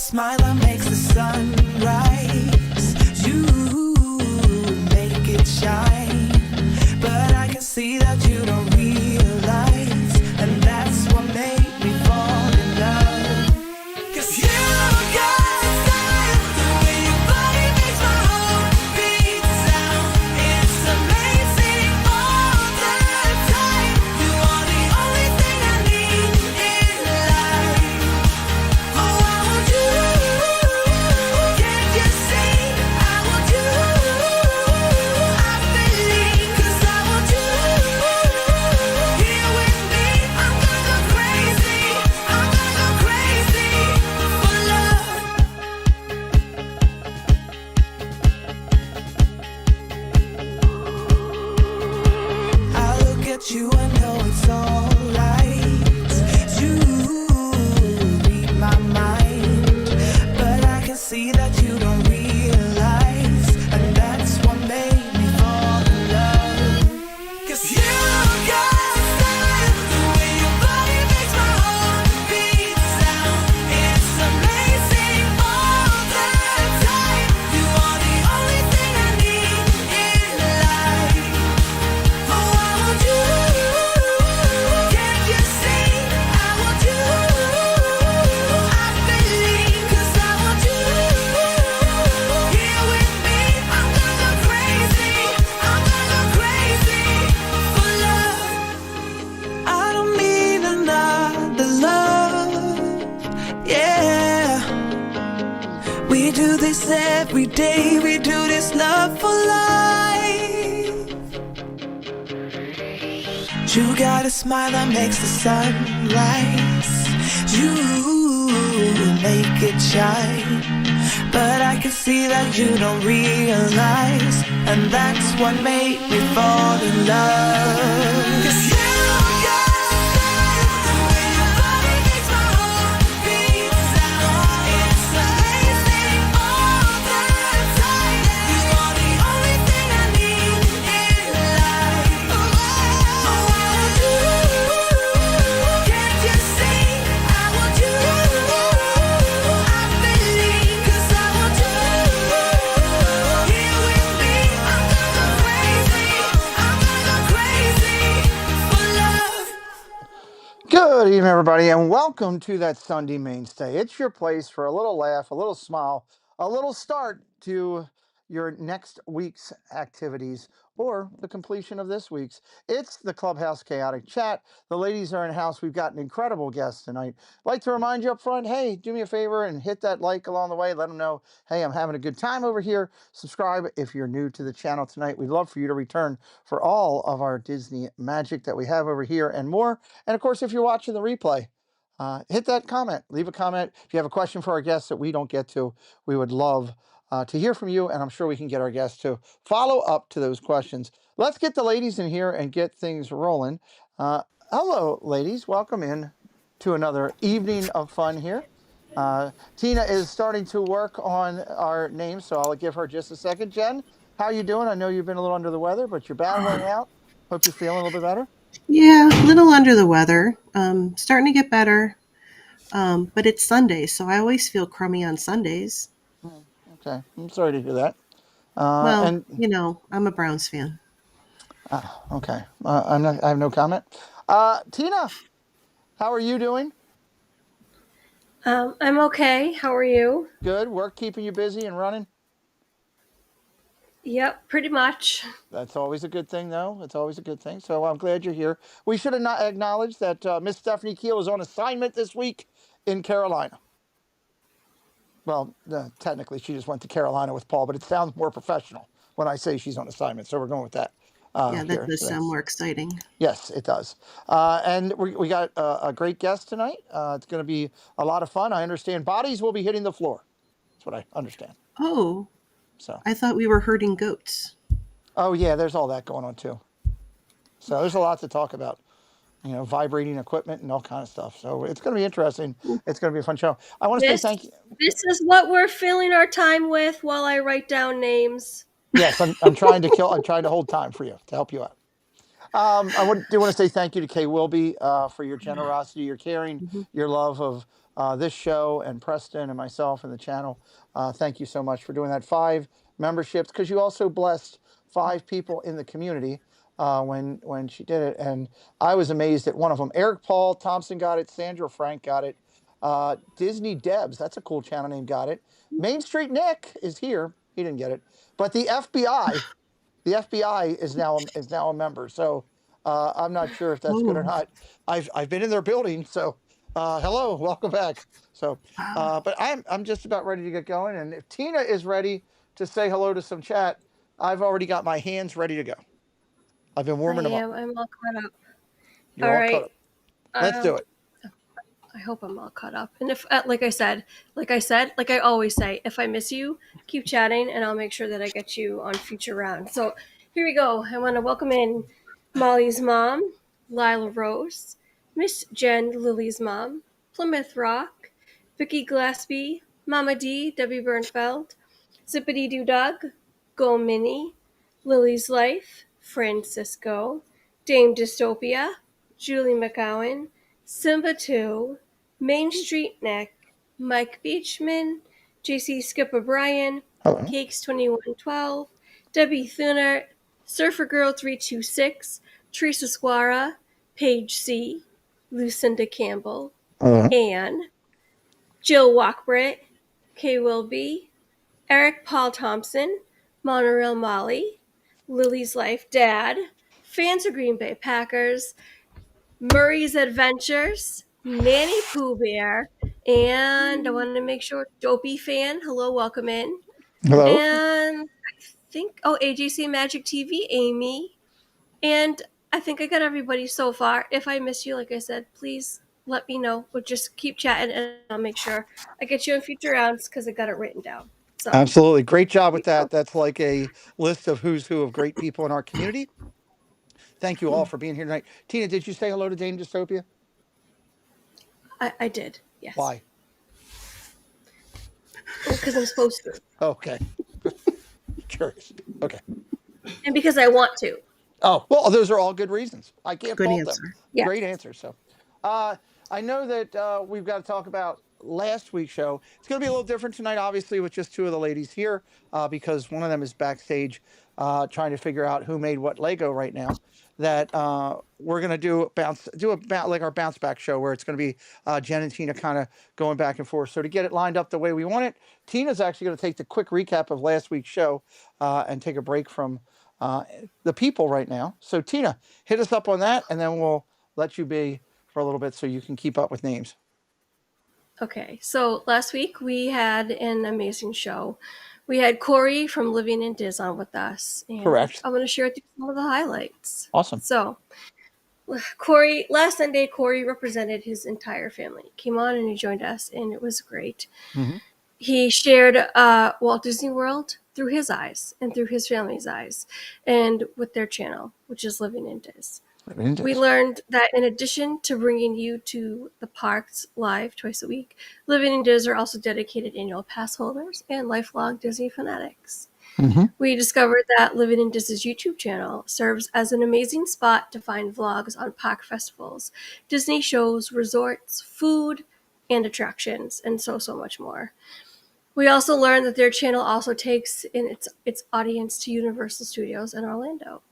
smile that makes the sun rise. You make it shine, but I can see that you don't realize, and that's what made me fall in love. 'Cause you got style, the way your body makes my heart beat sound. It's amazing all the time. You are the only thing I need in life. Oh, I want you. Can't you see? I want you. I believe, 'cause I want you. Here with me, I'm gonna go crazy. I'm gonna go crazy for love. I look at you and know it's alright. You read my mind, but I can see that you don't realize, and that's what made me fall in love. 'Cause you got style, the way your body makes my heart beat sound. It's amazing all the time. You are the only thing I need in life. Oh, I want you. Can't you see? I want you. I believe, 'cause I want you. Here with me, I'm gonna go crazy. I'm gonna go crazy for love. I don't need another love. Yeah. We do this every day. We do this love for life. You got a smile that makes the sun rise. You make it shine, but I can see that you don't realize, and that's what made me fall in love. 'Cause you got style, the way your body makes my heart beat sound. It's amazing all the time. You are the only thing I need in life. Oh, I want you. Can't you see? I want you. I believe, 'cause I want you. Here with me, I'm gonna go crazy. I'm gonna go crazy for love. Good evening, everybody, and welcome to that Sunday Mainstay. It's your place for a little laugh, a little smile, a little start to your next week's activities or the completion of this week's. It's the Clubhouse Chaotic Chat. The ladies are in house. We've got an incredible guest tonight. I'd like to remind you up front, hey, do me a favor and hit that like along the way. Let them know, hey, I'm having a good time over here. Subscribe if you're new to the channel tonight. We'd love for you to return for all of our Disney magic that we have over here and more. And of course, if you're watching the replay, hit that comment, leave a comment. If you have a question for our guests that we don't get to, we would love to hear from you, and I'm sure we can get our guests to follow up to those questions. Let's get the ladies in here and get things rolling. Hello, ladies. Welcome in to another evening of fun here. Tina is starting to work on our names, so I'll give her just a second. Jen, how you doing? I know you've been a little under the weather, but you're battling out. Hope you're feeling a little bit better. Yeah, a little under the weather. Starting to get better. But it's Sunday, so I always feel crummy on Sundays. Okay, I'm sorry to hear that. Well, And I'm a Browns fan. okay, I have no comment. Tina, how are you doing? I'm okay. How are you? Good. Work keeping you busy and running? Yep, pretty much. That's always a good thing, though. It's always a good thing. So I'm glad you're here. We should have not acknowledged that Miss Stephanie Kiel is on assignment this week in Carolina. Well, technically, she just went to Carolina with Paul, but it sounds more professional when I say she's on assignment. So we're going with that. Yeah, that does sound more exciting. Yes, it does. And we got a great guest tonight. It's going to be a lot of fun. I understand bodies will be hitting the floor. That's what I understand. Oh, so I thought we were herding goats. Oh, yeah, there's all that going on, too. So there's a lot to talk about. Vibrating equipment and all kind of stuff. So it's going to be interesting. It's going to be a fun show. I want to say thank you. This is what we're filling our time with while I write down names. Yes, I'm trying to I'm trying to hold time for you to help you out. I do want to say thank you to Kay Wilby for your generosity, your caring, your love of this show and Preston and myself and the channel. Thank you so much for doing that. 5 memberships, because you also blessed 5 people in the community when she did it, and I was amazed at one of them. Eric Paul Thompson got it. Sandra Frank got it. Disney Debs, that's a cool channel name, got it. Main Street Nick is here. He didn't get it, but the FBI is now a member. So I'm not sure if that's good or Ooh. not. I've been in their building, so hello, welcome back. So, Wow. but I'm just about ready to get going, and if Tina is ready to say hello to some chat, I've already got my hands ready to go. I've been I warming them up. am. I'm all caught up. You're All all caught right. up. Let's do it. I hope I'm all caught up. And if, like I always say, if I miss you, keep chatting, and I'll make sure that I get you on future rounds. So here we go. I want to welcome in Molly's mom, Lila Rose, Miss Jen, Lily's mom, Plymouth Rock, Vicky Glaspie, Mama D, Debbie Bernfeld, Zippity Doo Dug, Go Minnie, Lily's Life, Francisco, Dame Dystopia, Julie McGowan, Simba 2, Main Street Nick, Mike Beachman, JC Skip O'Brien, Hello. Cakes 2112, Debbie Thuner, Surfer Girl 326, Teresa Squara, Paige C, Lucinda Campbell, Hello. Anne, Jill Walkbritt, Kay Wilby, Eric Paul Thompson, Monorail Mollie, Lily's Life Dad, Fans of Green Bay Packers, Murray's Adventures, Nanny Pooh Bear, and I wanted to make sure Dopey Fan, hello, welcome in. Hello. And I think, AJC Magic TV, Amy. And I think I got everybody so far. If I miss you, like I said, please let me know. We'll just keep chatting, and I'll make sure I get you in future rounds because I got it written down. So, Absolutely. Great job here with we go. that. That's like a list of who's who of great people in our community. Thank you all for being here tonight. Tina, did you say hello to Dame Dystopia? I did, yes. Why? Because I'm supposed to. Okay. Curious. Okay. And because I want to. Oh, well, those are all good reasons. I can't Good fault them. answer. Yeah. Great answer. So, I know that we've got to talk about last week's show. It's going to be a little different tonight, obviously, with just 2 of the ladies here, because one of them is backstage trying to figure out who made what Lego right now. That we're going to do like our bounce back show, where it's going to be Jen and Tina kind of going back and forth. So to get it lined up the way we want it, Tina's actually going to take the quick recap of last week's show and take a break from the people right now. So Tina, hit us up on that, and then we'll let you be for a little bit so you can keep up with names. Okay, so last week we had an amazing show. We had Corey from Living in Diz on with us, and Correct. I'm going to share with you some of the highlights. Awesome. So, last Sunday, Corey represented his entire family. Came on and he joined us, and it was great. Mm-hmm. He shared Walt Disney World through his eyes and through his family's eyes, and with their channel, which is Living in Diz. We learned that in addition to bringing you to the parks live twice a week, Living in Diz are also dedicated annual pass holders and lifelong Disney fanatics. Mm-hmm. We discovered that Living in Diz's YouTube channel serves as an amazing spot to find vlogs on park festivals, Disney shows, resorts, food, and attractions, and so much more. We also learned that their channel also takes in its audience to Universal Studios in Orlando.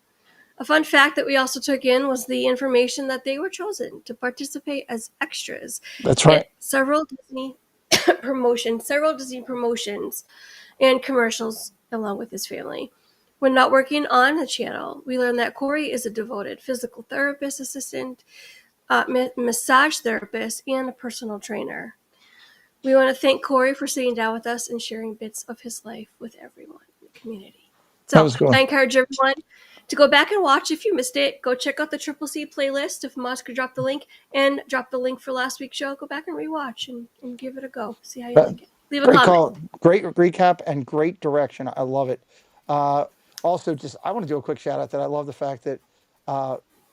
A fun fact that we also took in was the information that they were chosen to participate as extras. That's right. Several Disney promotions and commercials along with his family. When not working on the channel, we learned that Corey is a devoted physical therapist assistant, massage therapist, and a personal trainer. We want to thank Corey for sitting down with us and sharing bits of his life with everyone in the community. So I encourage everyone to go back and watch if you missed it. Go check out the Triple C playlist. If Moz could drop the link for last week's show, go back and rewatch and give it a go. See how you like it. Leave a Great comment. call. Great recap and great direction. I love it. Also, I want to do a quick shout out that I love the fact that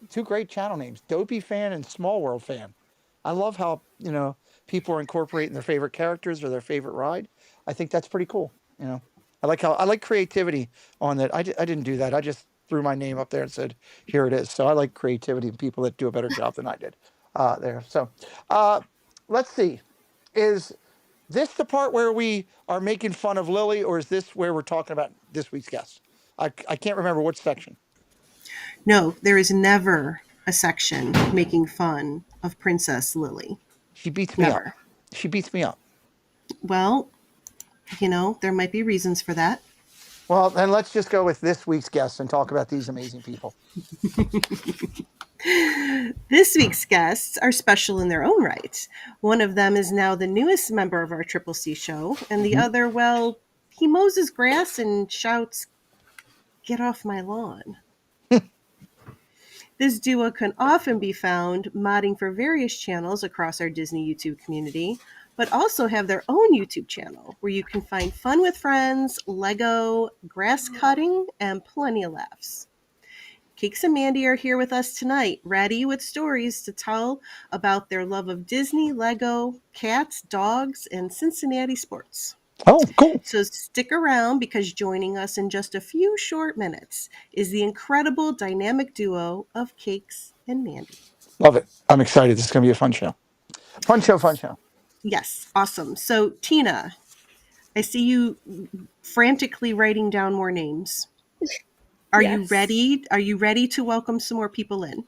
2 great channel names, Dopey Fan and Small World Fan. I love how, people are incorporating their favorite characters or their favorite ride. I think that's pretty cool. I like creativity on that. I didn't do that. I just threw my name up there and said, here it is. So I like creativity and people that do a better job than I did there. So let's see. is this the part where we are making fun of Lily, or is this where we're talking about this week's guest? I can't remember which section. No, there is never a section making fun of Princess Lily. She beats me up. Never. She beats me up. Well, there might be reasons for that. Well, then let's just go with this week's guest and talk about these amazing people. This week's guests are special in their own right. One of them is now the newest member of our Triple C show, and the other, well, he mows his grass and shouts, "Get off my lawn." This duo can often be found modding for various channels across our Disney YouTube community, but also have their own YouTube channel where you can find fun with friends, Lego, grass cutting, and plenty of laughs. Cakes and Mandy are here with us tonight, ready with stories to tell about their love of Disney, Lego, cats, dogs, and Cincinnati sports. Oh, cool. So stick around, because joining us in just a few short minutes is the incredible dynamic duo of Cakes and Mandy. Love it. I'm excited. This is going to be a fun show. Fun show. Yes, awesome. So Tina, I see you frantically writing down more names. Are you Yes. ready? Are you ready to welcome some more people in?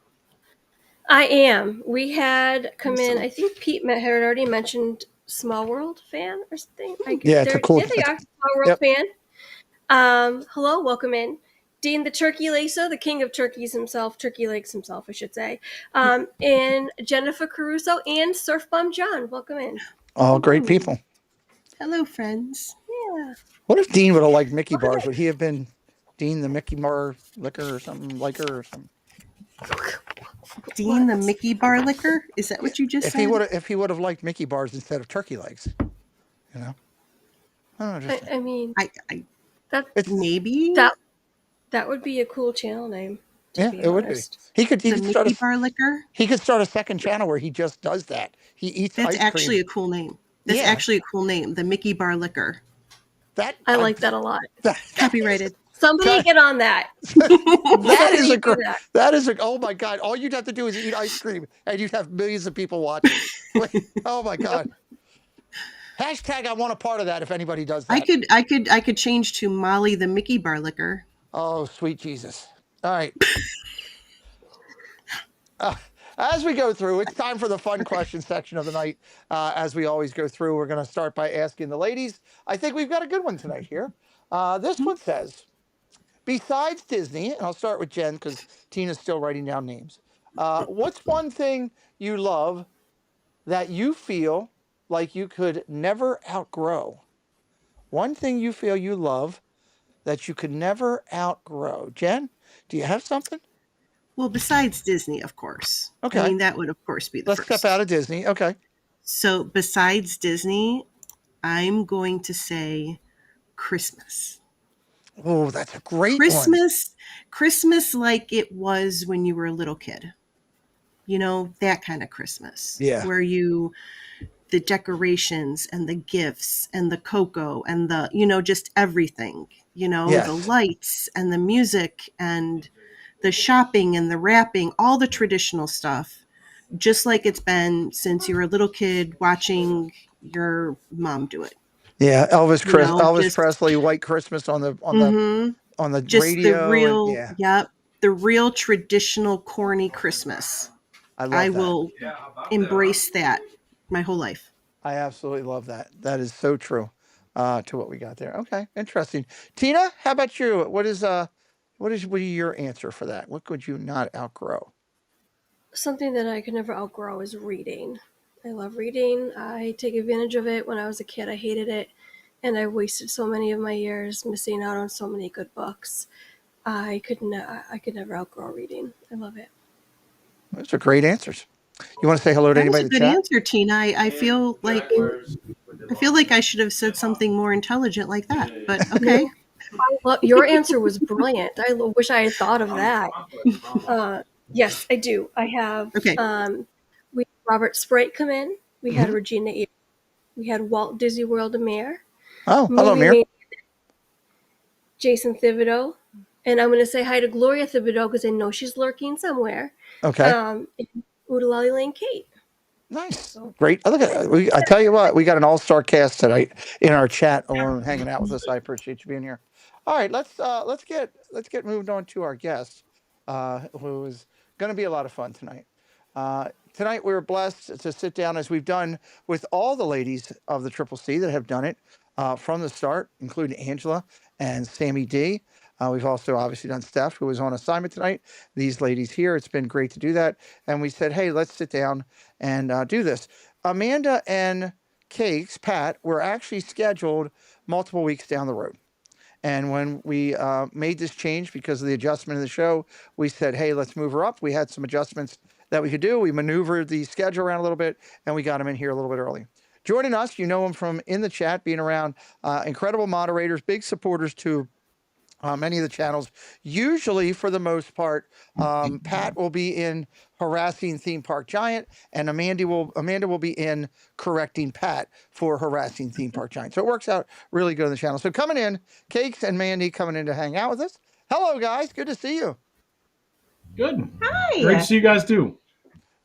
I am. We had come in. Awesome. I think Pete had already mentioned Small World fan or something. Yeah, it's a cool. Yeah, they are Small World fan. Hello, welcome in. Dean the Turkey Laso, the king of turkeys himself, Turkey Legs himself, I should say. And Jennifer Caruso and Surf Bum John, welcome in. All great people. Hello, friends. Yeah. What if Dean would have liked Mickey bars? Would he have been Dean the Mickey Bar liquor or something, liker or something? Dean the Mickey Bar liquor? Is that what you just said? If he would have liked Mickey bars instead of turkey legs, I don't know. I mean, maybe that would be a cool channel name. Yeah, it would be. He could start Mickey Bar liquor. He could start a second channel where he just does that. He eats ice cream. That's actually a cool name. That's actually a cool name. The Mickey Bar liquor. I like that a lot. Copyrighted. Somebody get on that. That is oh my God. All you'd have to do is eat ice cream and you'd have millions of people watching. Oh my God. Hashtag I want a part of that if anybody does that. I could change to Molly the Mickey Bar liquor. Oh, sweet Jesus. All right. As we go through, it's time for the fun question section of the night. As we always go through, we're going to start by asking the ladies. I think we've got a good one tonight here. This one says, besides Disney, and I'll start with Jen because Tina's still writing down names. What's one thing you love that you feel like you could never outgrow? One thing you feel you love that you could never outgrow. Jen, do you have something? Well, besides Disney, of course. Okay. I mean, that would, of course, be the first. Let's step out of Disney. Okay. So besides Disney, I'm going to say Christmas. Oh, that's a great one. Christmas like it was when you were a little kid. That kind of Christmas. Yeah. Where the decorations and the gifts and the cocoa and the, just everything, Yes. the lights and the music and the shopping and the wrapping, all the traditional stuff, just like it's been since you were a little kid watching your mom do it. Yeah, Elvis Presley, White Christmas on the just radio. The real traditional corny Christmas. I will embrace that my whole life. I absolutely love that. That is so true to what we got there. Okay, interesting. Tina, how about you? What is your answer for that? What could you not outgrow? Something that I could never outgrow is reading. I love reading. I take advantage of it. When I was a kid, I hated it. And I wasted so many of my years missing out on so many good books. I could never outgrow reading. I love it. Those are great ansers. You want to say hello to anybody in the chat? That was a good answer, Tina. I feel like I should have said something more intelligent like that, but okay. Your answer was brilliant. I wish I had thought of that. Yes, I do. I have. Okay. We had Robert Sprite come in. We had Regina Ear. We had Walt Disney World Amir. Oh, hello, Amir. Jason Thibodeau. And I'm going to say hi to Gloria Thibodeau because I know she's lurking somewhere. Okay. Oodalali Lane Kate. Nice, great. Look at I tell you what, we got an all-star cast tonight in our chat alone, hanging out with us. I appreciate you being here. All right, let's get moved on to our guest, who is going to be a lot of fun tonight. Tonight we were blessed to sit down as we've done with all the ladies of the Triple C that have done it from the start, including Angela and Sammy D. We've also obviously done Steph, who was on assignment tonight. These ladies here, it's been great to do that. And we said, hey, let's sit down and do this. Amanda and Cakes, Pat, were actually scheduled multiple weeks down the road. And when we made this change because of the adjustment of the show, we said, hey, let's move her up. We had some adjustments that we could do. We maneuvered the schedule around a little bit, and we got them in here a little bit early. Joining us, you know them from in the chat, being around, incredible moderators, big supporters to many of the channels. Usually, for the most part, Pat will be in harassing Theme Park Giant, and Amanda will be in correcting Pat for harassing Theme Park Giant. So it works out really good on the channel. So coming in, Cakes and Mandy coming in to hang out with us. Hello, guys. Good to see you. Good. Hi. Great to see you guys too.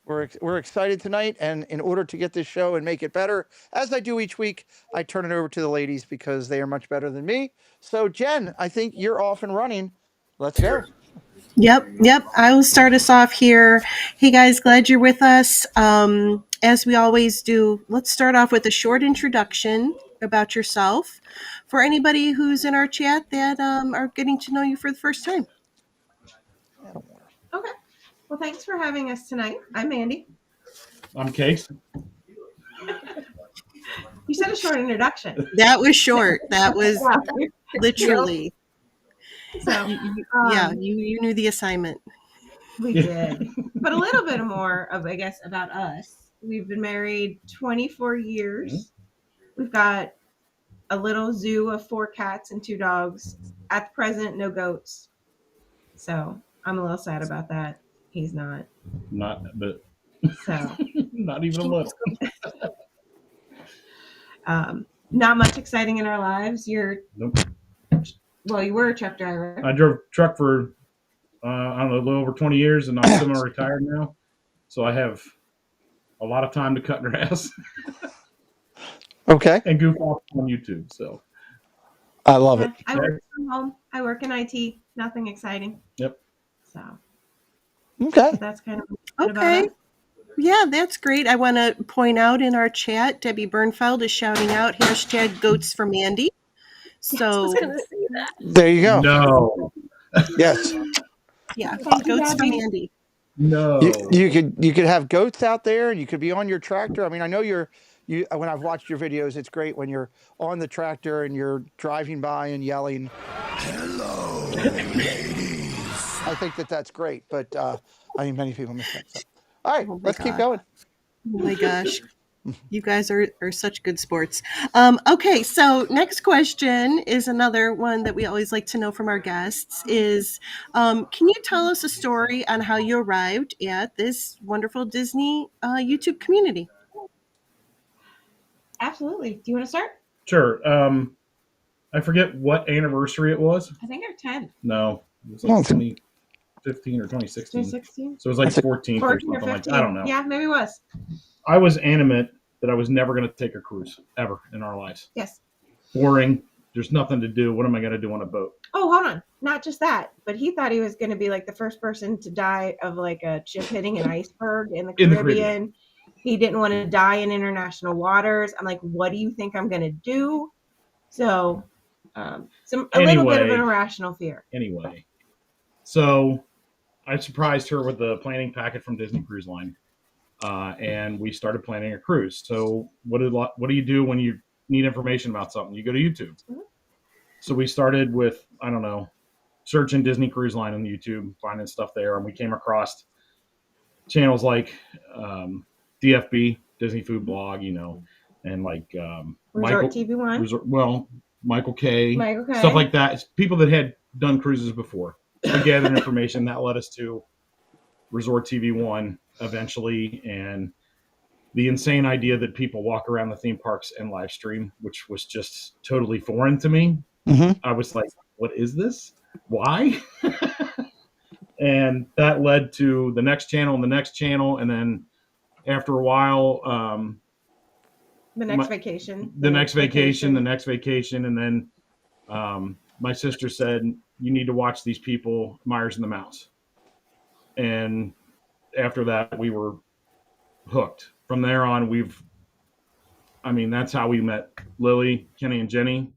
We're excited tonight, and in order to get this show and make it better, as I do each week, I turn it over to the ladies because they are much better than me. So, Jen, I think you're off and running. Let's go. Yep. I will start us off here. Hey guys, glad you're with us. As we always do, let's start off with a short introduction about yourself for anybody who's in our chat that are getting to know you for the first time. Okay. Well, thanks for having us tonight. I'm Mandy. I'm Cakes. You said a short introduction. That was short. That was Yeah. literally. So, You knew the assignment. we did. But a little bit more of, I guess, about us. We've been married 24 years. Mm-hmm. We've got a little zoo of 4 cats and 2 dogs. At the present, no goats. So I'm a little sad about that. He's not. But so not even a little. Not much exciting in our lives. Nope. Well, you were a truck driver. I drove truck for I don't know, a little over 20 years, and I'm semi-retired now, so I have a lot of time to cut grass. Okay. And goof off on YouTube. So I love it. I work from home. I work in IT. Nothing exciting. Yep. So okay. So that's kind of okay. Yeah, that's great. I want to point out in our chat, Debbie Bernfeld is shouting out #goats for Mandy. So there you go. No. Yes. Yeah, goats for Mandy. No. You could have goats out there, and you could be on your tractor. I mean, I know you when I've watched your videos, it's great when you're on the tractor and you're driving by and yelling, "Hello, ladies." I think that's great, but I think many people miss that. So. All right, let's keep going. Oh my gosh. You guys are such good sports. Okay, so next question is another one that we always like to know from our guests is, can you tell us a story on how you arrived at this wonderful Disney YouTube community? Absolutely. Do you want to start? Sure. I forget what anniversary it was. I think our 10th. No, it was like 2015 or 2016. 2016? So it was like 14 or something like that. I don't know. Yeah, maybe it was. I was adamant that I was never going to take a cruise ever in our lives. Yes. Boring. There's nothing to do. What am I going to do on a boat? Oh, hold on. Not just that, but he thought he was going to be like the first person to die of like a ship hitting an iceberg in the Caribbean. He didn't want to die in international waters. I'm like, what do you think I'm going to do? So, a little bit of an irrational fear. Anyway, so I surprised her with the planning packet from Disney Cruise Line. And we started planning a cruise. So what do you do when you need information about something? You go to YouTube. Mm-hmm. So we started with, I don't know, searching Disney Cruise Line on YouTube, finding stuff there. And we came across channels like DFB, Disney Food Blog, and like Resort TV One. Michael K. Stuff like that. It's people that had done cruises before. We gathered information that led us to Resort TV One eventually, and the insane idea that people walk around the theme parks and live stream, which was just totally foreign to me. Mm-hmm. I was like, what is this? Why? And that led to the next channel and the next channel. And then after a while, The next vacation. the next vacation, and then my sister said, "You need to watch these people, Myers and the Mouse." And after that, we were hooked. From there on, that's how we met Lily, Kenny, and Jenny.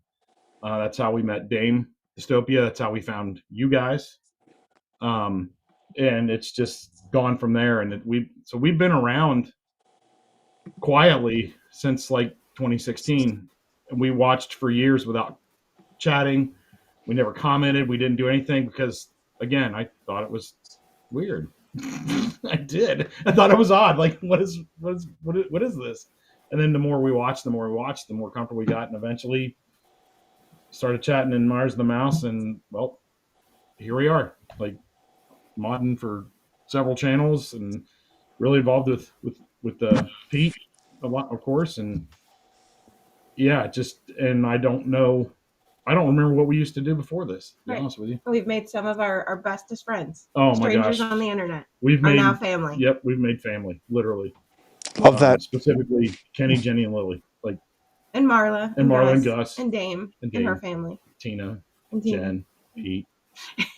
That's how we met Dame Dystopia. That's how we found you guys. And it's just gone from there. And we've been around quietly since like 2016, and we watched for years without chatting. We never commented. We didn't do anything because, again, I thought it was weird. I did. I thought it was odd. Like, what is this? And then the more we watched, the more comfortable we got, and eventually started chatting in Mars the Mouse, and well, here we are. Like, modding for several channels, and really involved with Pete a lot, of course, and yeah, and I don't remember what we used to do before this, to be honest with you. We've made some of our bestest friends. Oh my Strangers gosh. on the internet. We've are made now family. Yep, we've made family, literally. Love that. Specifically Kenny, Jenny, and Lily. Like, and Marla. And Marla and Gus. And Dame. And her family. Tina. And Jen. Pete.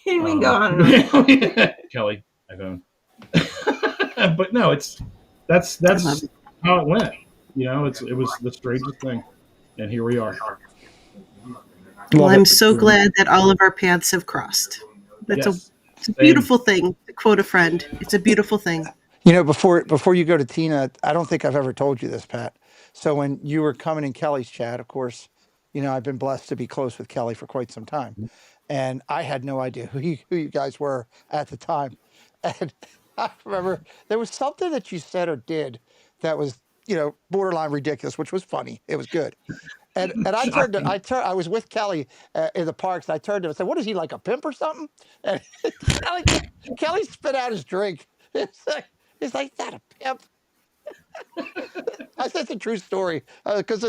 And we can go on and on. Kelly, iPhone. But no, that's how it went. It was the strangest thing. And here we are. Well, I'm so glad that all of our paths have crossed. It's a beautiful thing. To quote a friend, it's a beautiful thing. Before you go to Tina, I don't think I've ever told you this, Pat. So when you were coming in Kelly's chat, of course, I've been blessed to be close with Kelly for quite some time. And I had no idea who you guys were at the time. And I remember there was something that you said or did that was, borderline ridiculous, which was funny. It was good. And I was with Kelly in the parks. And I turned to him and said, "What is he, like a pimp or something?" And Kelly spit out his drink. He's like, "Is that a pimp?" I said it's a true story because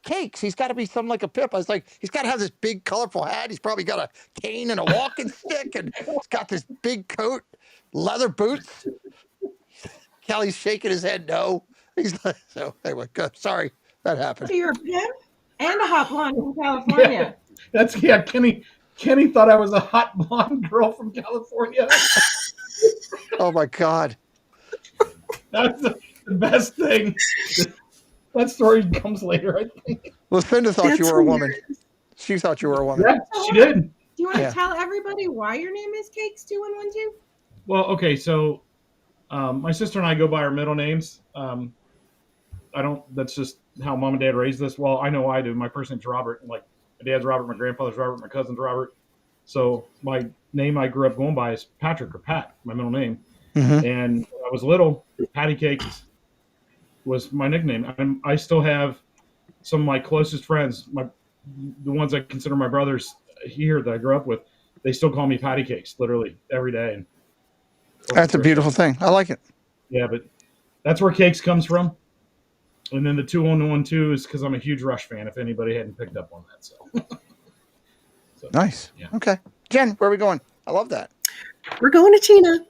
Cakes. He's got to be something like a pimp. I was like, he's got to have this big colorful hat. He's probably got a cane and a walking stick, and he's got this big coat, leather boots. Kelly's shaking his head no. He's like, so anyway, good. Sorry that happened. So you're a pimp and a hot blonde from California. Kenny thought I was a hot blonde girl from California. Oh my God. That's the best thing. That story comes later, I think. Lucinda thought you were a woman. She thought you were a woman. Yeah, she did. Do you want to tell everybody why your name is Cakes 2112? Well, okay, so my sister and I go by our middle names. That's just how mom and dad raised us. Well, I know I do. My first name's Robert. Like, my dad's Robert, my grandfather's Robert, my cousin's Robert. So my name I grew up going by is Patrick, or Pat, my middle name. Mm-hmm. And when I was little, Patty Cakes was my nickname. I still have some of my closest friends, the ones I consider my brothers here that I grew up with. They still call me Patty Cakes, literally every day. And that's a beautiful thing. I like it. Yeah, but that's where Cakes comes from. And then the 2112 is because I'm a huge Rush fan, if anybody hadn't picked up on that. So nice. Yeah. Okay. Jen, where are we going? I love that. We're going to Tina.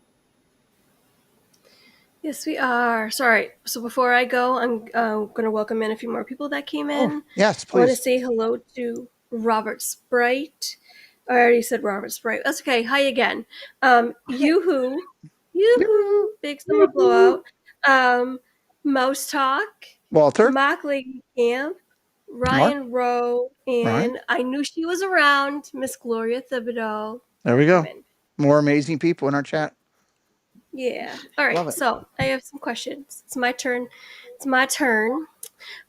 Yes, we are. Sorry. So before I go, I'm going to welcome in a few more people that came in. Oh, yes, please. I want to say hello to Robert Sprite. I already said Robert Sprite. That's okay. Hi again. Yoo-hoo, Big Summer Blowout. Mouse Talk. Walter. Mock Lady Camp. Ryan Rowe. And I knew she was around, Miss Gloria Thibodeau. There we go. More amazing people in our chat. Yeah. All right. So I have some questions. It's my turn.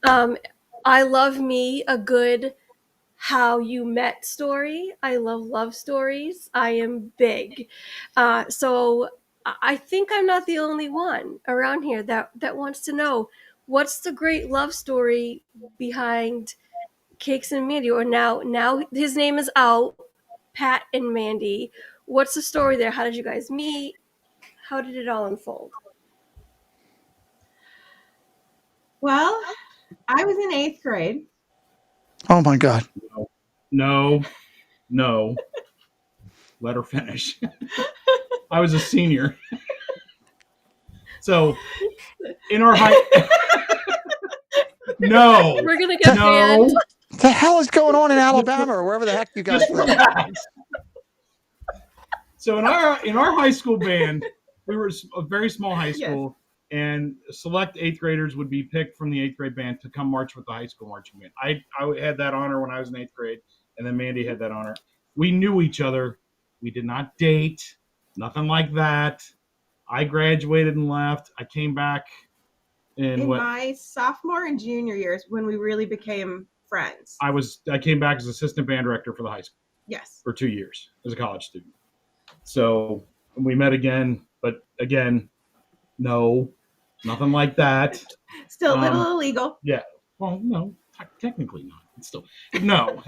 I love me a good how you met story. I love stories. I am big. So I think I'm not the only one around here that wants to know what's the great love story behind Cakes and Mandy, or now his name is out, Pat and Mandy. What's the story there? How did you guys meet? How did it all unfold? Well, I was in 8th grade. Oh my God. No. Let her finish. I was a senior. So in our high. No, We're gonna get banned. What the hell is going on in Alabama or wherever the heck you guys Just live? relax. So in our high school band, we were a very small high school, and select 8th graders would be picked from the 8th grade band to come march with the high school marching band. I had that honor when I was in 8th grade, and then Mandy had that honor. We knew each other. We did not date, nothing like that. I graduated and left. I came back in my sophomore and junior years when we really became friends. I came back as assistant band director for the high school. Yes. For 2 years as a college student. So we met again, but again, no, nothing like that. Still a little illegal. Yeah. Well, no, technically not. It's still no.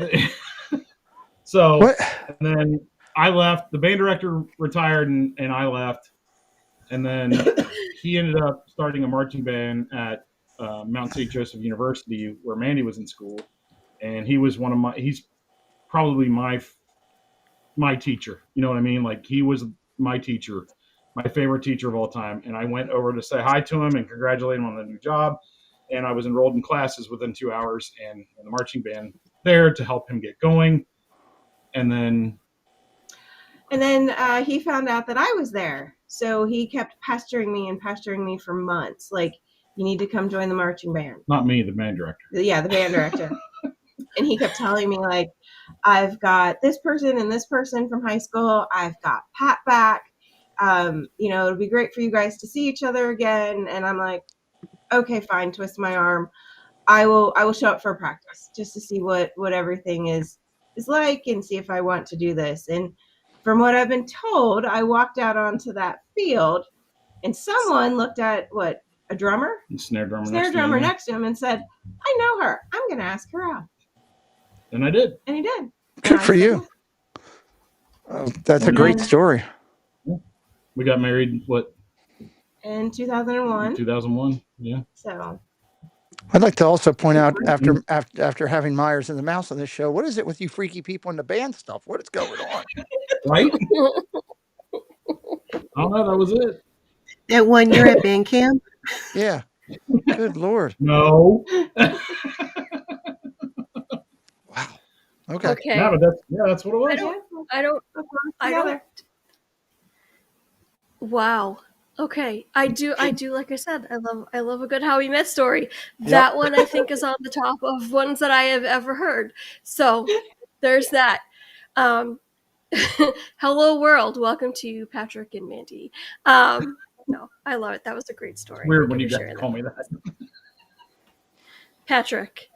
So What? and then I left. The band director retired, and I left. And then he ended up starting a marching band at Mount St. Joseph University, where Mandy was in school, and he was he's probably my teacher. You know what I mean? Like, he was my teacher, my favorite teacher of all time. And I went over to say hi to him and congratulate him on the new job. And I was enrolled in classes within 2 hours and in the marching band there to help him get going. And then he found out that I was there. So he kept pestering me for months. Like, you need to come join the marching band. Not me, the band director. Yeah, the band director. And he kept telling me, like, I've got this person and this person from high school. I've got Pat back. It'll be great for you guys to see each other again. And I'm like, okay, fine. Twist my arm. I will show up for practice just to see what everything is like and see if I want to do this. And from what I've been told, I walked out onto that field and someone looked at a drummer? Snare drummer next to him and said, I know her. I'm going to ask her out. And I did. And he did. Good for you. That's a great story. We got married, in 2001. 2001, yeah. So I'd like to also point out, after having Myers and the Mouse on this show, what is it with you freaky people in the band stuff? What is going on? Right? I don't know. That was it. That 1 year at band camp? Yeah. Good Lord. No. Wow. Okay. Okay. No, but that's what it was. I don't. Wow. Okay. I do. Like I said, I love a good How We Met story. That one I think is on the top of ones that I have ever heard. So there's that. Hello world. Welcome to Patrick and Mandy. No, I love it. That was a great story. It's weird when you guys call me that. Patrick.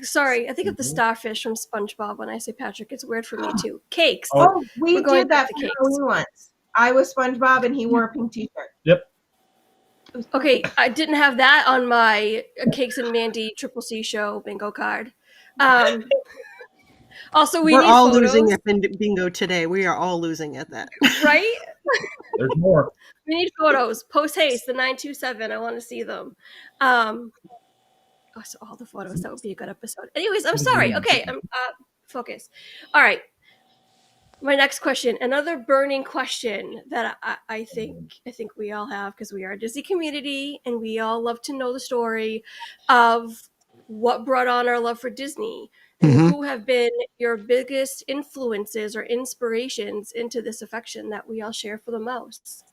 Sorry, I think of the starfish from SpongeBob when I say Patrick. It's weird for me too. Cakes. Oh, we did that for Halloween once. I was SpongeBob and he wore a pink t-shirt. Yep. Okay, I didn't have that on my Cakes and Mandy Triple C show bingo card. Also, we're all photos. losing at bingo today. We are all losing at that. Right? There's more. We need photos. Post haste, the 927. I want to see them. So all the photos. That would be a good episode. Anyways, I'm sorry. Okay, focus. All right. My next question, another burning question that I think we all have, because we are a Disney community and we all love to know the story of what brought on our love for Disney. Mm-hmm. Who have been your biggest influences or inspirations into this affection that we all share for the mouse?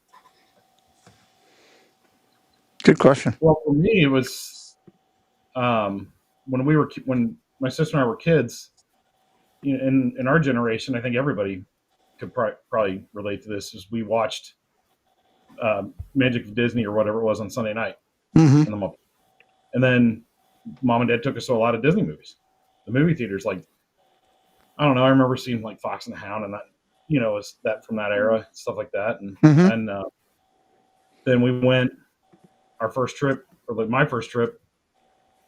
Good question. Well, for me, it was when my sister and I were kids. In our generation, I think everybody could probably relate to this. Is we watched Magic of Disney or whatever it was on Sunday night, Mm-hmm. and then Mom and Dad took us to a lot of Disney movies. The movie theaters, like, I don't know. I remember seeing like Fox and the Hound and that, is that from that era, stuff like that. And then we went our first trip, or like my first trip.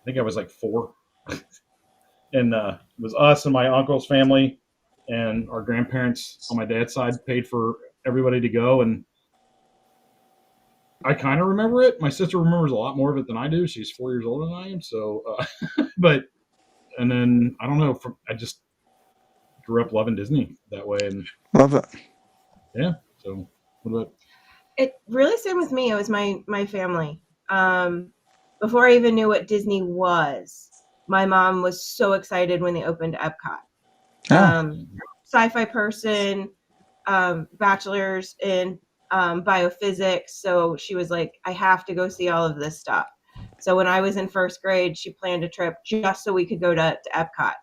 I think I was like 4, and it was us and my uncle's family and our grandparents on my dad's side paid for everybody to go. And I kind of remember it. My sister remembers a lot more of it than I do. She's 4 years older than I am. So, and then I don't know. I just grew up loving Disney that way, and Love it. yeah. So, what about? It really same with me. It was my family. Before I even knew what Disney was, my mom was so excited when they opened Epcot. Sci-fi person, bachelor's in biophysics. So she was like, I have to go see all of this stuff. So when I was in first grade, she planned a trip just so we could go to Epcot.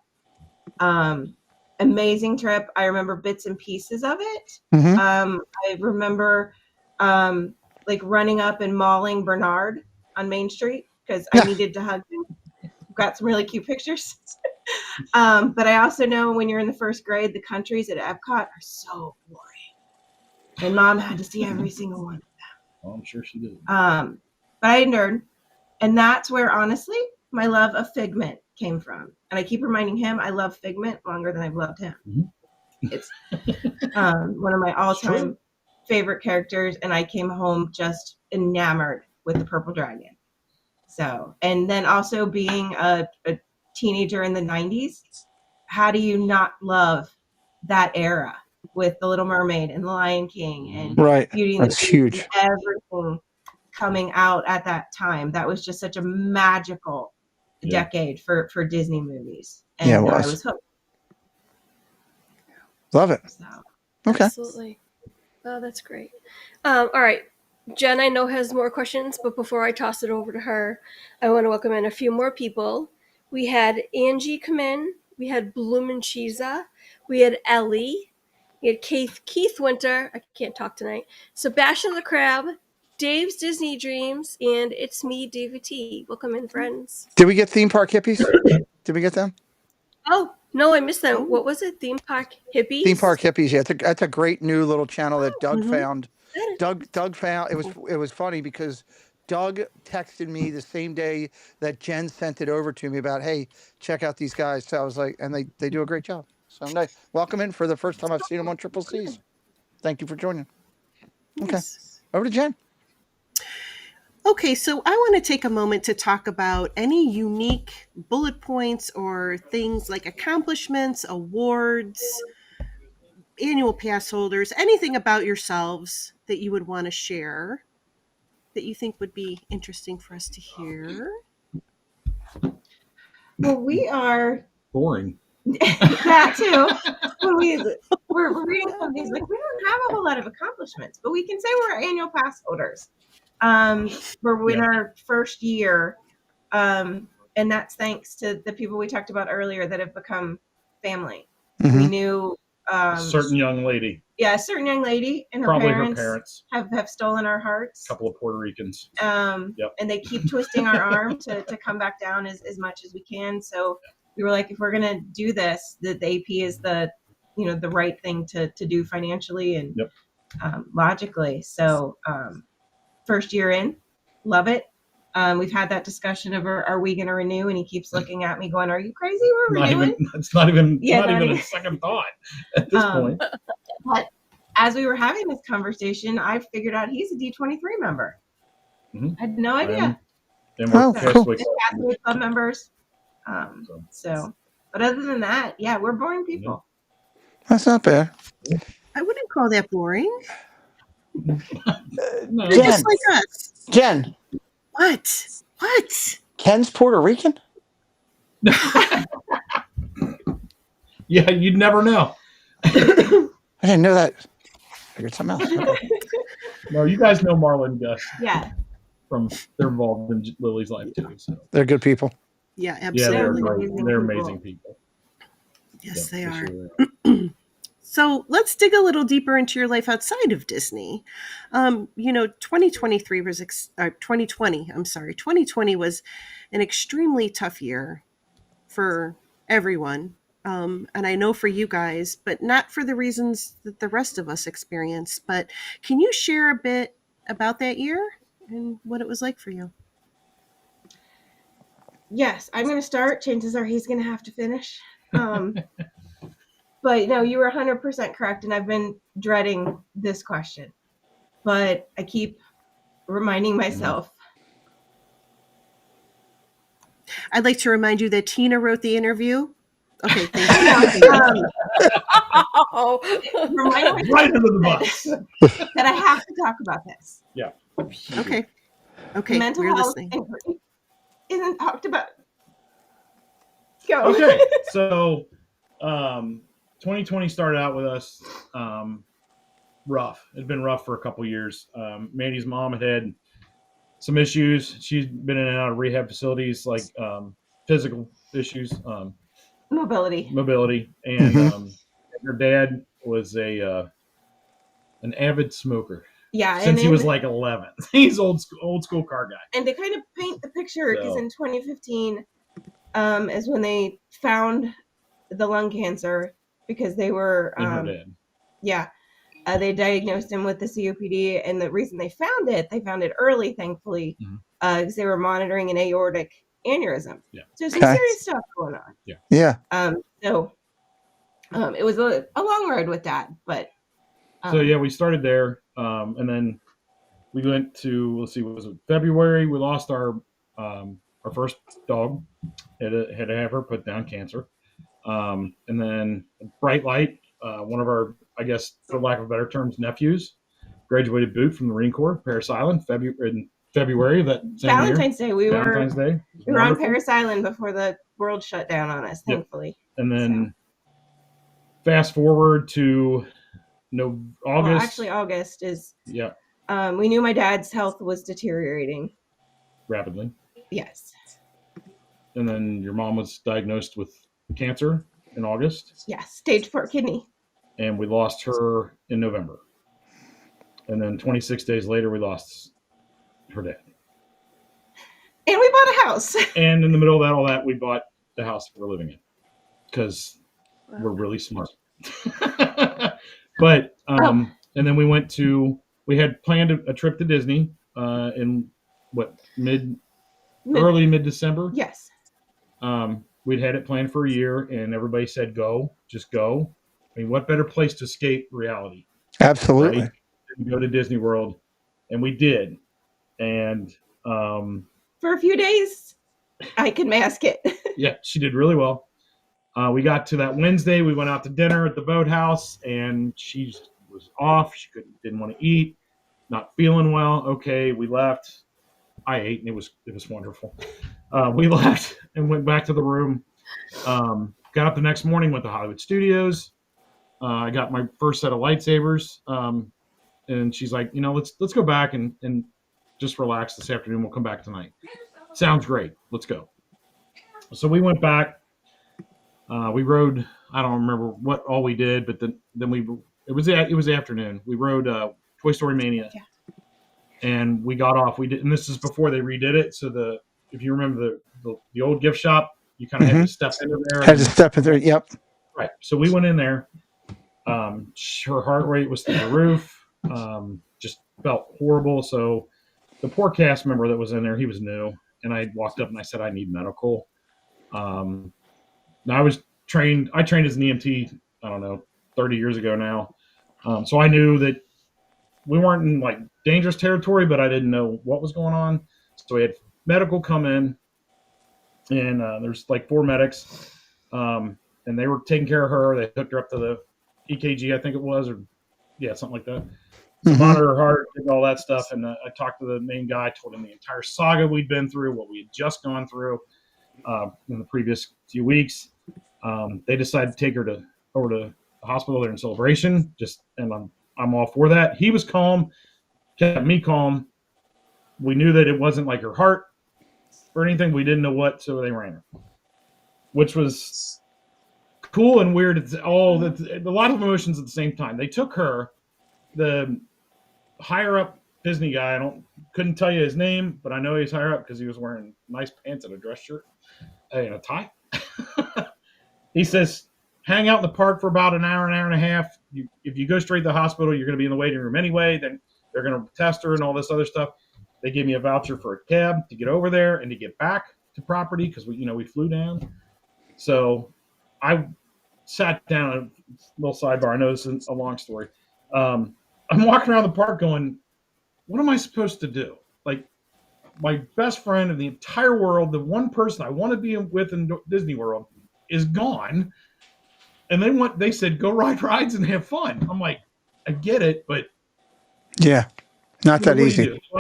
Amazing trip. I remember bits and pieces of it. I remember like running up and mauling Bernard on Main Street because I needed to hug him. Got some really cute pictures. But I also know when you're in the first grade, the countries at Epcot are so boring. And Mom had to see every single one of them. Oh, I'm sure she did. But I nerd. And that's where, honestly, my love of Figment came from. And I keep reminding him I love Figment longer than I've loved him. It's one of my all-time favorite characters. And I came home just enamored with the Purple Dragon. So, and then also being a teenager in the 90s, how do you not love that era with The Little Mermaid and The Lion King and Beauty and the Beast, huge. and everything coming out at that time? That was just such a magical decade for Disney movies. And it was. I was hooked. Love it. So. Okay. Absolutely. Oh, that's great. All right. Jen, I know, has more questions, but before I toss it over to her, I want to welcome in a few more people. We had Angie come in. We had Blumencheesa. We had Ellie. We had Keith Winter. I can't talk tonight. Sebastian the Crab. Dave's Disney Dreams. And it's me, David T. Welcome in, friends. Did we get Theme Park Hippies? Did we get them? Oh, no, I missed them. What was it? Theme Park Hippies? Theme Park Hippies. Yeah, that's a great new little channel that Doug found. Doug found. It was funny because Doug texted me the same day that Jen sent it over to me about, hey, check out these guys. So I was like, and they do a great job. So nice. Welcome in for the first time I've seen them on Triple C's. Thank you for joining. Okay, Yes. over to Jen. Okay, so I want to take a moment to talk about any unique bullet points or things like accomplishments, awards, annual pass holders, anything about yourselves that you would want to share that you think would be interesting for us to hear. Well, we are boring. that too. When we're reading some of these, like, we don't have a whole lot of accomplishments, but we can say we're annual pass holders. We're in our first year, and that's thanks to the people we talked about earlier that have become family. We knew a certain young lady. Yeah, a certain young lady and her parents have stolen our hearts. A couple of Puerto Ricans. And they keep twisting our arm to come back down as much as we can. So we were like, if we're gonna do this, the AP is the right thing to do financially and logically. So first year in, love it. We've had that discussion of are we going to renew? And he keeps looking at me going, are you crazy? We're renewing? It's not even a second thought at this point. But as we were having this conversation, I figured out he's a D23 member. I had no idea. And we're club members. But other than that, we're boring people. That's not bad. I wouldn't call that boring. Jen, just like us. Jen. What? Ken's Puerto Rican? Yeah, you'd never know. I didn't know that. Figured something else. Okay. No, you guys know Marlon and Gus. Yeah. They're involved in Lily's life too. So. They're good people. Yeah, absolutely. Yeah, they're amazing people. Yes, they are. So let's dig a little deeper into your life outside of Disney. 2020 was an extremely tough year for everyone. And I know for you guys, but not for the reasons that the rest of us experienced. But can you share a bit about that year and what it was like for you? Yes, I'm going to start. Chances are he's going to have to finish. But no, you were 100% correct, and I've been dreading this question. But I keep reminding myself. I'd like to remind you that Tina wrote the interview. Okay, thank you. Oh, Remind myself Right under the bus. that I have to talk about this. Yeah. Okay. Okay. Mental We're health listening. and grief isn't talked about. Go. Okay. So 2020 started out with us rough. It'd been rough for a couple years. Mandy's mom had some issues. She'd been in and out of rehab facilities, like physical issues, Mobility. and her dad was an avid smoker. Yeah, Since he was like 11. He's old school car guy. And to kind of paint the picture, because So- in 2015 is when they found the lung cancer, because they were And her dad. yeah, they diagnosed him with the COPD, and the reason they found it early, thankfully, because they were monitoring an aortic aneurysm. Yeah. So some serious stuff going on. Yeah. So it was a long road with that, but So yeah, we started there, and then we went to, let's see, what was it? February. We lost our first dog. Had to have her put down cancer, and then Bright Light, one of our, I guess for lack of better terms, nephews, graduated boot from the Marine Corps, Paris Island, in February of that same Valentine's year. Day, we Valentine's Day. were on Paris Island before the world shut down on us, thankfully. And then fast forward to August. Well, actually, August is. Yeah. We knew my dad's health was deteriorating Rapidly. Yes. And then your mom was diagnosed with cancer in August. Yes, stage 4 kidney. And we lost her in November. And then 26 days later, we lost her dad. And we bought a house. And in the middle of all that, we bought the house we're living in because we're really smart. But and then we had planned a trip to Disney in early mid-December. Yes. We'd had it planned for a year, and everybody said, go, just go. I mean, what better place to escape reality? Absolutely. Right? Go to Disney World. And we did. And for a few days, I could mask it. Yeah, she did really well. We got to that Wednesday. We went out to dinner at the boathouse, and she was off. She didn't want to eat, not feeling well. Okay, we left. I ate, and it was wonderful. We left and went back to the room. Got up the next morning, went to Hollywood Studios. I got my first set of lightsabers, and she's like, let's go back and just relax this afternoon. We'll come back tonight. Sounds great. Let's go. So we went back. We rode. I don't remember what all we did, but then it was the afternoon. We rode Toy Story Mania. Yeah. And we got off. We did, and this is before they redid it. So if you remember the old gift shop, you kind of had to step into there. Had to step in there. Yep. Right. So we went in there. Her heart rate was through the roof. Just felt horrible. So the poor cast member that was in there, he was new, and I walked up and I said, I need medical. Now I trained as an EMT, I don't know, 30 years ago now. So I knew that we weren't in like dangerous territory, but I didn't know what was going on. So we had medical come in, and there's like 4 medics, and they were taking care of her. They hooked her up to the EKG, I think it was, or something like that. Monitor her heart, did all that stuff. And I talked to the main guy, told him the entire saga we'd been through, what we had just gone through in the previous few weeks. They decided to take her over to the hospital there in Celebration. And I'm all for that. He was calm, kept me calm. We knew that it wasn't like her heart or anything. We didn't know what, so they ran her, which was cool and weird. It's a lot of emotions at the same time. They took her, the higher up Disney guy. Couldn't tell you his name, but I know he's higher up because he was wearing nice pants and a dress shirt and a tie. He says, hang out in the park for about an hour and a half. If you go straight to the hospital, you're going to be in the waiting room anyway. Then they're going to test her and all this other stuff. They gave me a voucher for a cab to get over there and to get back to property because we flew down. So I sat down. A little sidebar. I know this is a long story. I'm walking around the park going, what am I supposed to do? Like, my best friend in the entire world, the one person I want to be with in Disney World, is gone. And they said, go ride rides and have fun. I'm like, I get it, but Yeah. Not that what do easy. you do? So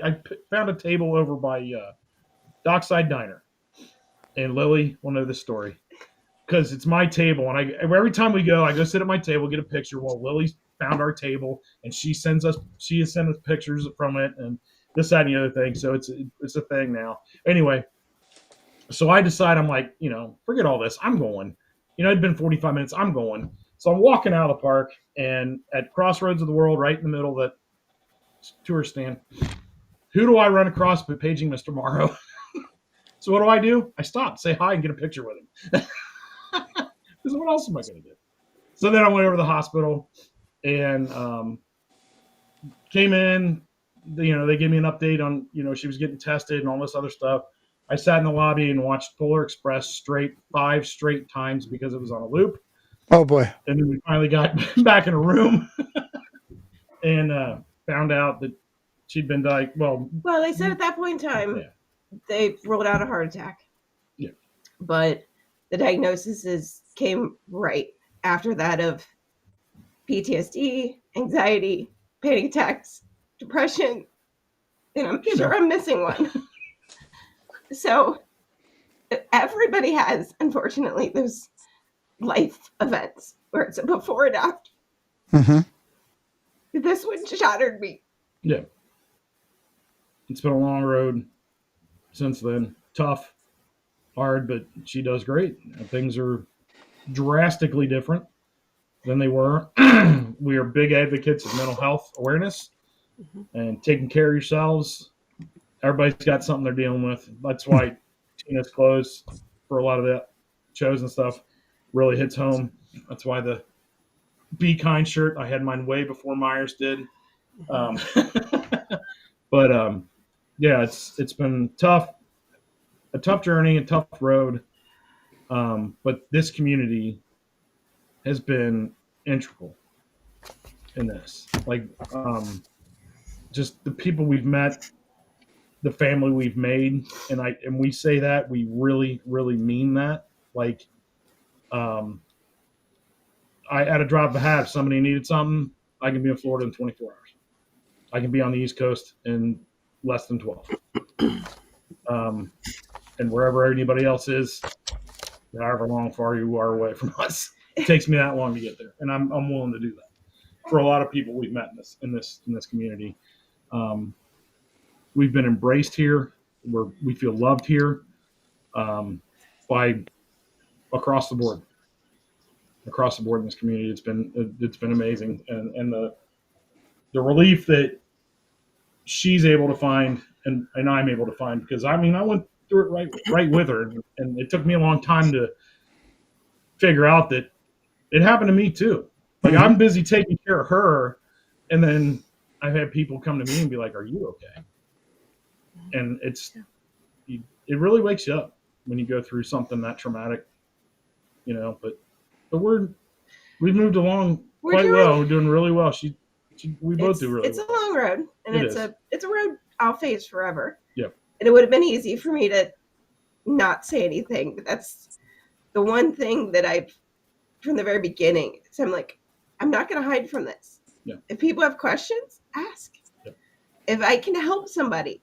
I found a table over by Dockside Diner. And Lily will know this story because it's my table. And every time we go, I go sit at my table, get a picture. Well, Lily found our table and she has sent us pictures from it and this, that, and the other thing. So it's a thing now. Anyway, so I decide, I'm like, forget all this. I'm going. It'd been 45 minutes. I'm going. So I'm walking out of the park and at Crossroads of the World, right in the middle of that tourist stand, who do I run across but paging Mr. Morrow? So what do? I stop, say hi, and get a picture with him. Because what else am I going to do? So then I went over to the hospital and came in. They gave me an update on, she was getting tested and all this other stuff. I sat in the lobby and watched Polar Express 5 straight times because it was on a loop. Oh, boy. And then we finally got back in a room and found out that she'd been diagnosed. Well, they said at that point in time, they ruled out a heart attack. Yeah. But the diagnosis came right after that of PTSD, anxiety, panic attacks, depression, and I'm sure I'm missing one. So everybody has, unfortunately, those life events where it's a before and after. Mm-hmm. This one shattered me. Yeah. It's been a long road since then. Tough, hard, but she does great. Things are drastically different than they were. We are big advocates of mental health awareness and taking care of yourselves. Everybody's got something they're dealing with. That's why Tina's clothes for a lot of the shows and stuff really hits home. That's why the Be Kind shirt, I had mine way before Myers did. But yeah, it's been tough, a tough journey, a tough road. But this community has been integral in this. Like, just the people we've met, the family we've made, and we say that, we really, really mean that. Like, I at a drop of a hat, if somebody needed something, I can be in Florida in 24 hours. I can be on the East Coast in less than 12. And wherever anybody else is, however long far you are away from us, it takes me that long to get there, and I'm willing to do that for a lot of people we've met in this community. We've been embraced here. We feel loved here by across the board in this community. It's been amazing, and the relief that she's able to find and I'm able to find, because I went through it right with her, and it took me a long time to figure out that it happened to me too. Like, I'm busy taking care of her, and then I've had people come to me and be like, "Are you okay?" And it really wakes you up when you go through something that traumatic, But we've moved along quite well. We're doing really well. We both do really well. It's a long road, and it's a road I'll face forever. Yeah. And it would have been easy for me to not say anything, but that's the one thing that I've, from the very beginning, so I'm like, I'm not going to hide from this. Yeah. If people have questions, ask. Yeah. If I can help somebody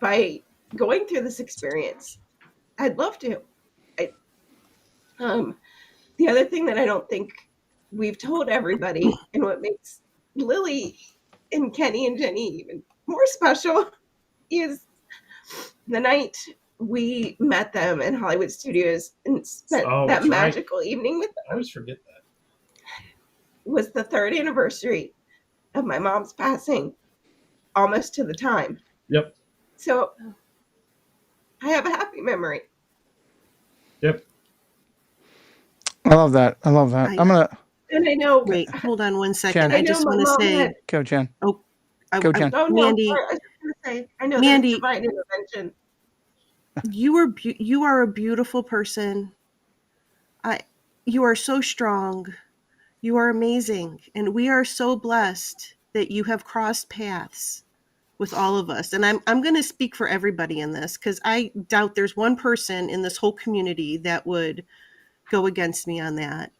by going through this experience, I'd love to. The other thing that I don't think we've told everybody, and what makes Lily and Kenny and Jenny even more special, is the night we met them in Hollywood Studios and spent that magical evening with them. I always forget that. Was the 3rd anniversary of my mom's passing, almost to the time. Yep. So I have a happy memory. Yep. I love that. I'm gonna. And I know. Wait, hold on one second. Jen. I just want to say. Go, Jen. Oh, go, Jen. Oh, no, Mandy. sorry, I was just going to say, I know Mandy, there's divine intervention. You are a beautiful person. You are so strong. You are amazing. And we are so blessed that you have crossed paths with all of us. And I'm going to speak for everybody in this, because I doubt there's one person in this whole community that would go against me on that.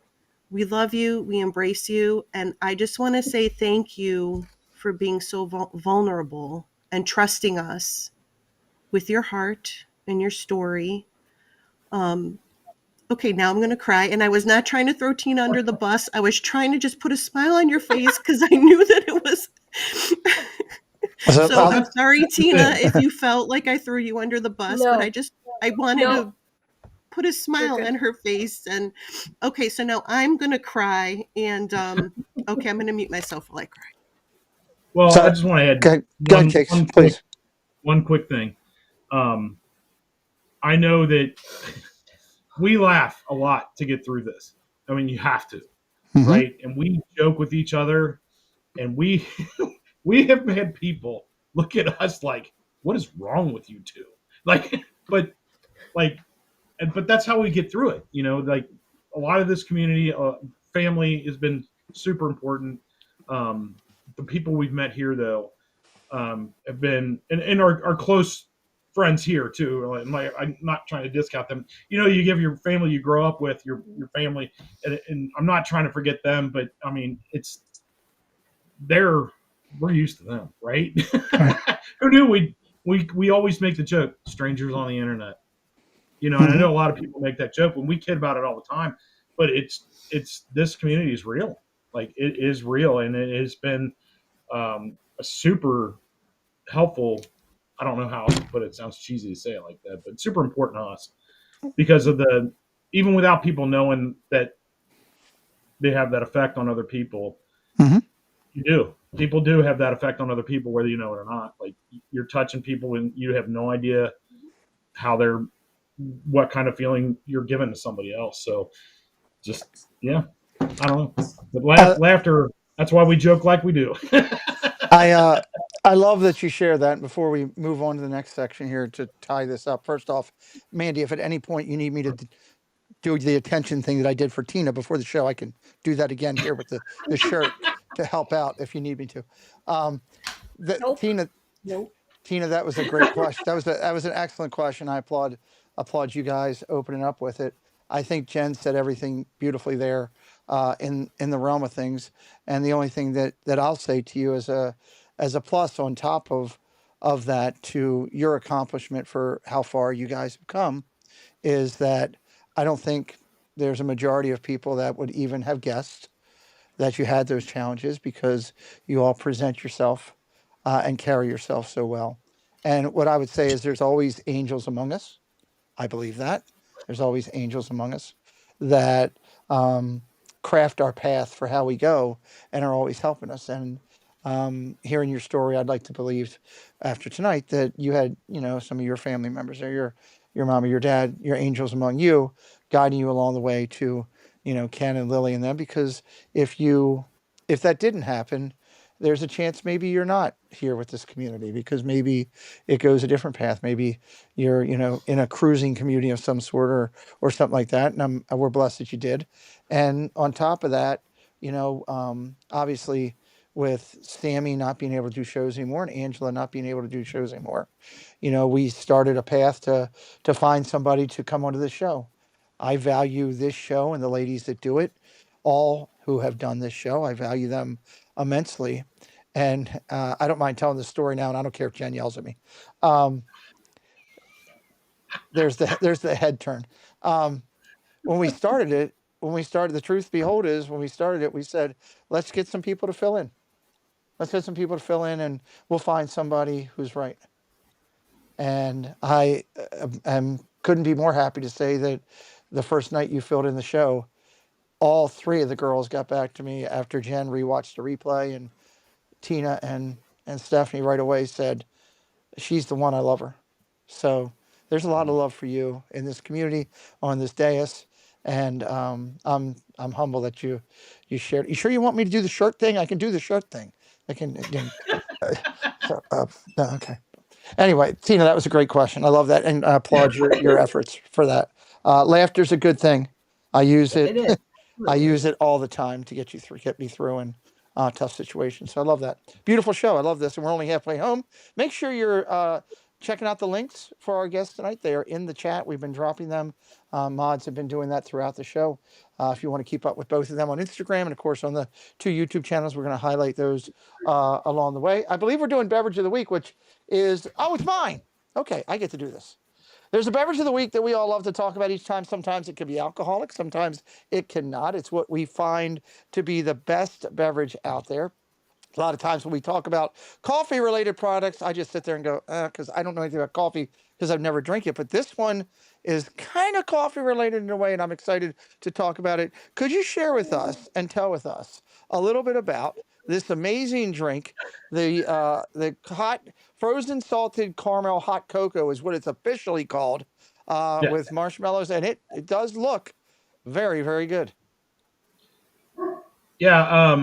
We love you. We embrace you. And I just want to say thank you for being so vulnerable and trusting us with your heart and your story. Okay, now I'm going to cry. And I was not trying to throw Tina under the bus. I was trying to just put a smile on your face because I knew that it was. So I'm sorry, Tina, if you felt like I threw you under the bus, but I wanted to put a smile on her face. And okay, so now I'm going to cry. And okay, I'm going to mute myself while I cry. Well, I just want to add one quick thing. I know that we laugh a lot to get through this. I mean, you have to, right? And we joke with each other, and we we have had people look at us like, "What is wrong with you two?" But that's how we get through it. You know, like a lot of this community, family has been super important. The people we've met here, though, have been and our close friends here too. I'm not trying to discount them. You know, you give your family you grow up with, your family, and I'm not trying to forget them, but I mean, we're used to them, right? Who knew we always make the joke, strangers on the internet. You know, and I know a lot of people make that joke when we kid about it all the time, but it's this community is real. Like it is real, and it has been a super helpful. I don't know how, but it sounds cheesy to say it like that, but super important to us because of even without people knowing that they have that effect on other people. You do. People do have that effect on other people, whether you know it or not. Like you're touching people and you have no idea what kind of feeling you're giving to somebody else. So just, yeah, I don't know. But laughter, that's why we joke like we do. I love that you share that. And before we move on to the next section here to tie this up, first off, Mandy, if at any point you need me to do the attention thing that I did for Tina before the show, I can do that again here with the shirt to help out if you need me to. Nope. Tina, that was a great question. That was an excellent question. I applaud you guys opening up with it. I think Jen said everything beautifully there in the realm of things. And the only thing that I'll say to you as a plus on top of that to your accomplishment for how far you guys have come is that I don't think there's a majority of people that would even have guessed that you had those challenges because you all present yourself and carry yourself so well. And what I would say is there's always angels among us. I believe that. There's always angels among us that craft our path for how we go and are always helping us. And hearing your story, I'd like to believe after tonight that you had, some of your family members or your mom or your dad, your angels among you, guiding you along the way to, Ken and Lily and them. Because if that didn't happen, there's a chance maybe you're not here with this community because maybe it goes a different path. Maybe you're, in a cruising community of some sort or something like that. And we're blessed that you did. And on top of that, obviously with Sammy not being able to do shows anymore and Angela not being able to do shows anymore, we started a path to find somebody to come onto this show. I value this show and the ladies that do it, all who have done this show. I value them immensely. And I don't mind telling the story now, and I don't care if Jen yells at me. There's the head turn. When we started, the truth behold is when we started it, we said, let's get some people to fill in. Let's get some people to fill in and we'll find somebody who's right. And I couldn't be more happy to say that the first night you filled in the show, all three of the girls got back to me after Jen rewatched the replay, and Tina and Stephanie right away said, she's the one, I love her. So there's a lot of love for you in this community on this dais. And I'm humble that you shared. You sure you want me to do the shirt thing? I can do the shirt thing. I can. No, okay. Anyway, Tina, that was a great question. I love that, and I applaud your efforts for that. Laughter's a good thing. I use it. It is. I use it all the time to get me through in tough situations. So I love that. Beautiful show. I love this, and we're only halfway home. Make sure you're checking out the links for our guests tonight. They are in the chat. We've been dropping them. Mods have been doing that throughout the show. If you want to keep up with both of them on Instagram and, of course, on the 2 YouTube channels, we're going to highlight those along the way. I believe we're doing Beverage of the Week, which is, oh, it's mine. Okay, I get to do this. There's a beverage of the week that we all love to talk about each time. Sometimes it can be alcoholic, sometimes it cannot. It's what we find to be the best beverage out there. A lot of times when we talk about coffee related products, I just sit there and go, because I don't know anything about coffee because I've never drank it. But this one is kind of coffee related in a way, and I'm excited to talk about it. Could you share with us and tell with us a little bit about this amazing drink? The hot frozen salted caramel hot cocoa is what it's officially called, with marshmallows, and it does look very, very good. Yeah,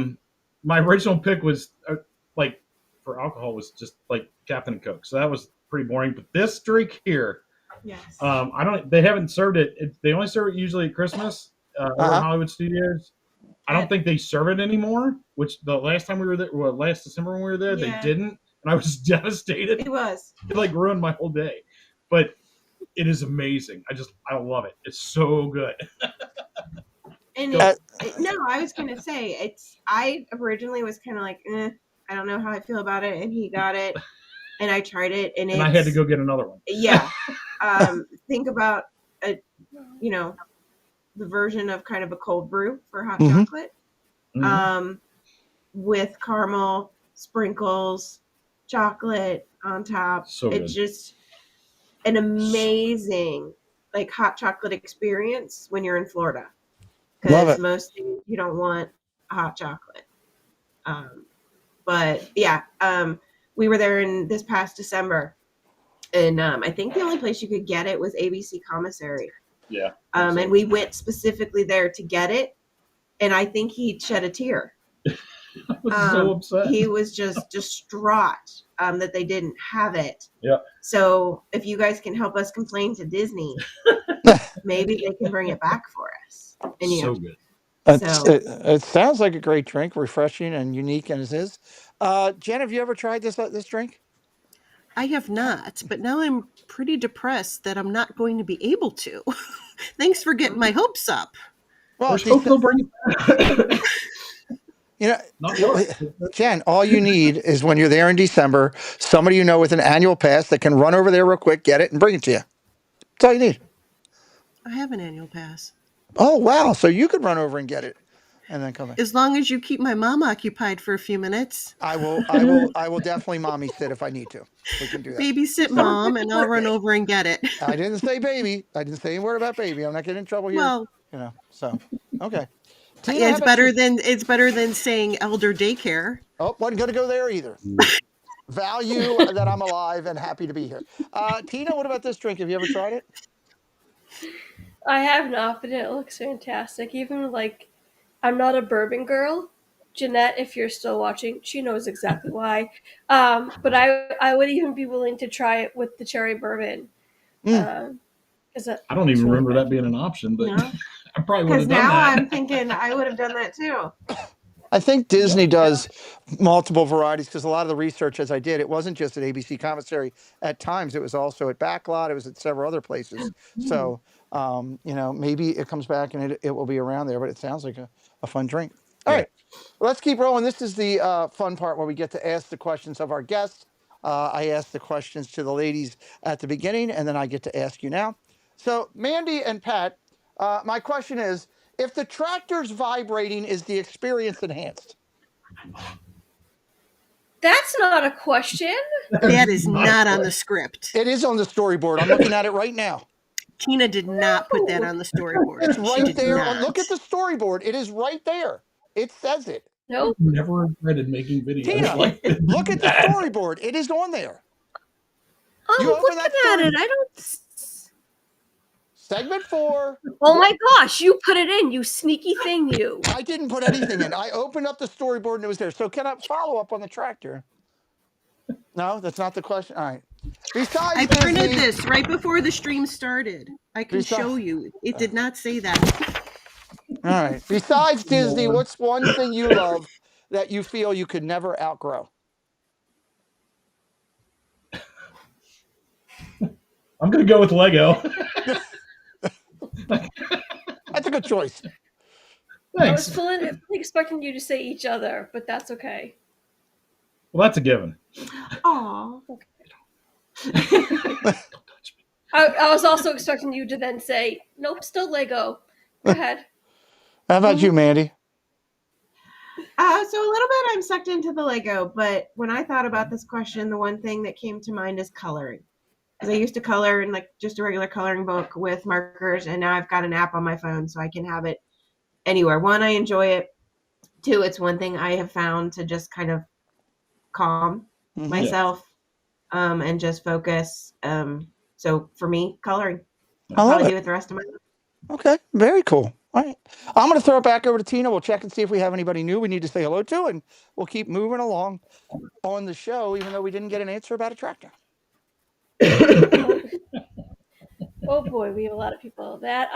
my original pick was like for alcohol was just like Captain Coke, so that was pretty boring. But this drink here, Yes. I don't. They haven't served it. They only serve it usually at Christmas over at Hollywood Studios. I don't think they serve it anymore. Which the last time we were there, well, last December when we were there, they didn't, and I was devastated. It was. It like ruined my whole day, but it is amazing. I love it. It's so good. And no, I was gonna say I originally was kind of like, I don't know how I feel about it, and he got it, and I tried it, and I had to go get another one. Yeah, think about the version of kind of a cold brew for hot chocolate, with caramel sprinkles, chocolate on top. So it's just an amazing like hot chocolate experience when you're in Florida. Because mostly you don't want hot chocolate. But yeah, we were there in this past December, and I think the only place you could get it was ABC Commissary. Yeah. And we went specifically there to get it, and I think he shed a tear. I was so upset. He was just distraught that they didn't have it. Yeah. So if you guys can help us complain to Disney, maybe they can bring it back for us. And so good. It sounds like a great drink, refreshing and unique as it is. Jen, have you ever tried this drink? I have not, but now I'm pretty depressed that I'm not going to be able to. Thanks for getting my hopes up. Well, Jen, all you need is when you're there in December, somebody you know with an annual pass that can run over there real quick, get it, and bring it to you. That's all you need. I have an annual pass. Oh, wow. So you could run over and get it and then come in. As long as you keep my mom occupied for a few minutes. I will definitely mommy sit if I need to. We can do that. Babysit mom, and I'll run over and get it. I didn't say baby. I didn't say a word about baby. I'm not getting in trouble here. Well, so okay. Tina, it's better than saying elder daycare. Oh, wasn't going to go there either. Value that I'm alive and happy to be here. Tina, what about this drink? Have you ever tried it? I have not, but it looks fantastic. Even like, I'm not a bourbon girl. Jeanette, if you're still watching, she knows exactly why. But I would even be willing to try it with the cherry bourbon. I don't even remember that being an option, but I probably would have done that. Because now I'm thinking I would have done that too. I think Disney does multiple varieties because a lot of the research, as I did, it wasn't just at ABC Commissary. At times, it was also at Backlot. It was at several other places. So, maybe it comes back and it will be around there, but it sounds like a fun drink. All right, let's keep rolling. This is the fun part where we get to ask the questions of our guests. I ask the questions to the ladies at the beginning, and then I get to ask you now. So, Mandy and Pat, my question is, if the tractor's vibrating, is the experience enhanced? That's not a question. That is not on the script. It is on the storyboard. I'm looking at it right now. Tina did not put that on the storyboard. It's right there. Look at the storyboard. It is right there. It says it. Nope. Never regretted making videos. Tina, like this. Look at the storyboard. It is on there. Oh, looking at it. I don't... Segment 4. Oh my gosh, you put it in, you sneaky thing, you. I didn't put anything in. I opened up the storyboard and it was there. So can I follow up on the tractor? No, that's not the question. All right. Besides, I printed this right before the stream started. I can show you. It did not say that. All right. Besides Disney, what's one thing you love that you feel you could never outgrow? I'm going to go with Lego. That's a good choice. I was Thanks. fully expecting you to say each other, but that's okay. Well, that's a given. Aw. I was also expecting you to then say, nope, still Lego. Go ahead. How about you, Mandy? So a little bit I'm sucked into the Lego, but when I thought about this question, the one thing that came to mind is coloring. Because I used to color in like just a regular coloring book with markers, and now I've got an app on my phone so I can have it anywhere. One, I enjoy it. Two, it's one thing I have found to just kind of calm Mhm. myself and just focus. So for me, coloring. I I'll love probably it. do it the rest of my life. Okay, very cool. All right. I'm going to throw it back over to Tina. We'll check and see if we have anybody new we need to say hello to, and we'll keep moving along on the show, even though we didn't get an answer about a tractor. Oh boy, we have a lot of people. That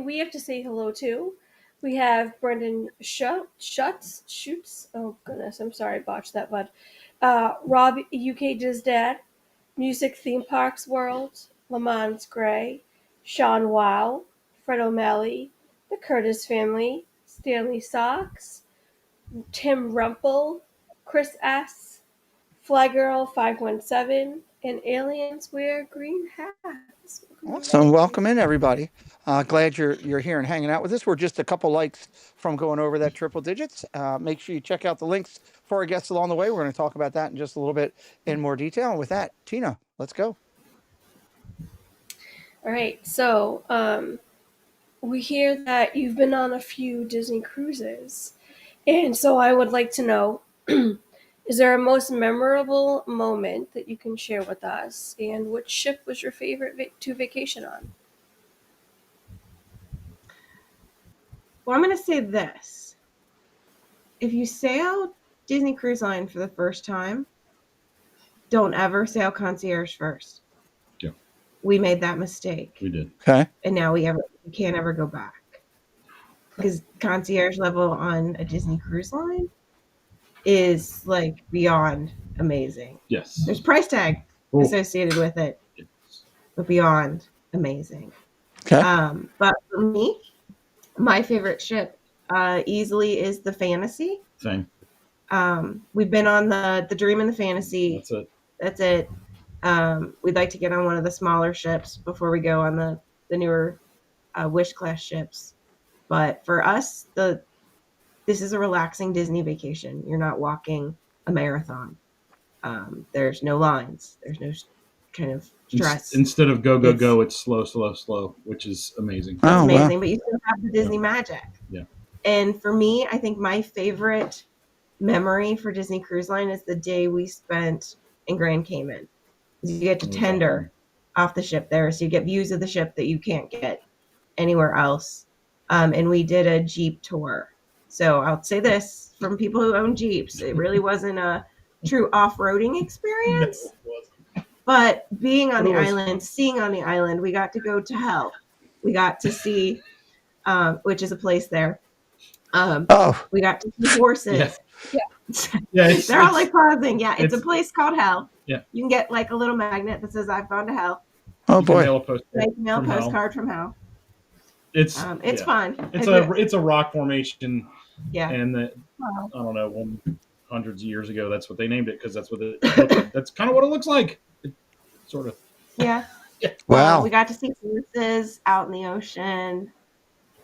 we have to say hello to. We have Brendan Shoots. Oh goodness, I'm sorry, botched that, bud. Rob UK Diz Dad, Music Theme Parks World, Lamont Gray, Sean Wow, Fred O'Malley, the Curtis family, Stanley Socks, Tim Rumpel, Chris S, Flygirl 517, and Aliens Wear Green Hats. Awesome. Welcome in, everybody. Glad you're here and hanging out with us. We're just a couple likes from going over that triple digits. Make sure you check out the links for our guests along the way. We're going to talk about that in just a little bit in more detail. And with that, Tina, let's go. All right, so we hear that you've been on a few Disney cruises, and so I would like to know, is there a most memorable moment that you can share with us, and which ship was your favorite to vacation on? Well, I'm going to say this. If you sail Disney Cruise Line for the first time, don't ever sail concierge first. Yeah. We made that mistake. We did. Okay. And now we can't ever go back. Because concierge level on a Disney Cruise Line is like beyond amazing. Yes. There's price tag Ooh. associated with it, but beyond amazing. Okay. But for me, my favorite ship easily is the Fantasy. Same. We've been on the Dream and the Fantasy. That's it. We'd like to get on one of the smaller ships before we go on the newer Wish class ships. But for us, this is a relaxing Disney vacation. You're not walking a marathon. There's no lines. There's no kind of stress. Instead of go, it's slow, slow, slow, which is amazing. It's amazing, wow. But you still have the Disney magic. Yeah. And for me, I think my favorite memory for Disney Cruise Line is the day we spent in Grand Cayman. You get to tender off the ship there, so you get views of the ship that you can't get anywhere else. And we did a Jeep tour. So I'll say this from people who own Jeeps, it really wasn't a true off-roading experience. No, it wasn't. But being on the island, seeing on the island, we got to go to Hell. We got to see, which is a place there. We got to see horses. Yeah. They're all like pausing. Yeah, it's a place called Hell. Yeah. You can get like a little magnet that says "I've gone to Hell." Oh boy! Mail a postcard from Hell. It's fun. It's a rock formation. Yeah. And I don't know, hundreds of years ago, that's what they named it because that's what that's kind of what it looks like. Sort of. Yeah. Wow. We got to see horses out in the ocean.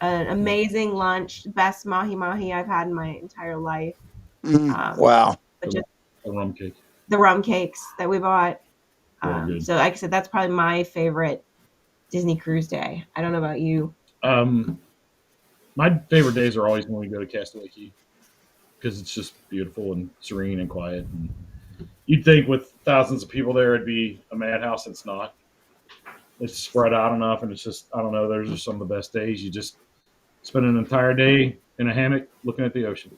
An amazing lunch, best mahi mahi I've had in my entire life. Wow. The rum cake. The rum cakes that we bought. So like I said, that's probably my favorite Disney cruise day. I don't know about you. My favorite days are always when we go to Castaway Cay because it's just beautiful and serene and quiet. And you'd think with thousands of people there, it'd be a madhouse. It's not. It's spread out enough, and it's just, I don't know, those are some of the best days. You just spend an entire day in a hammock looking at the ocean.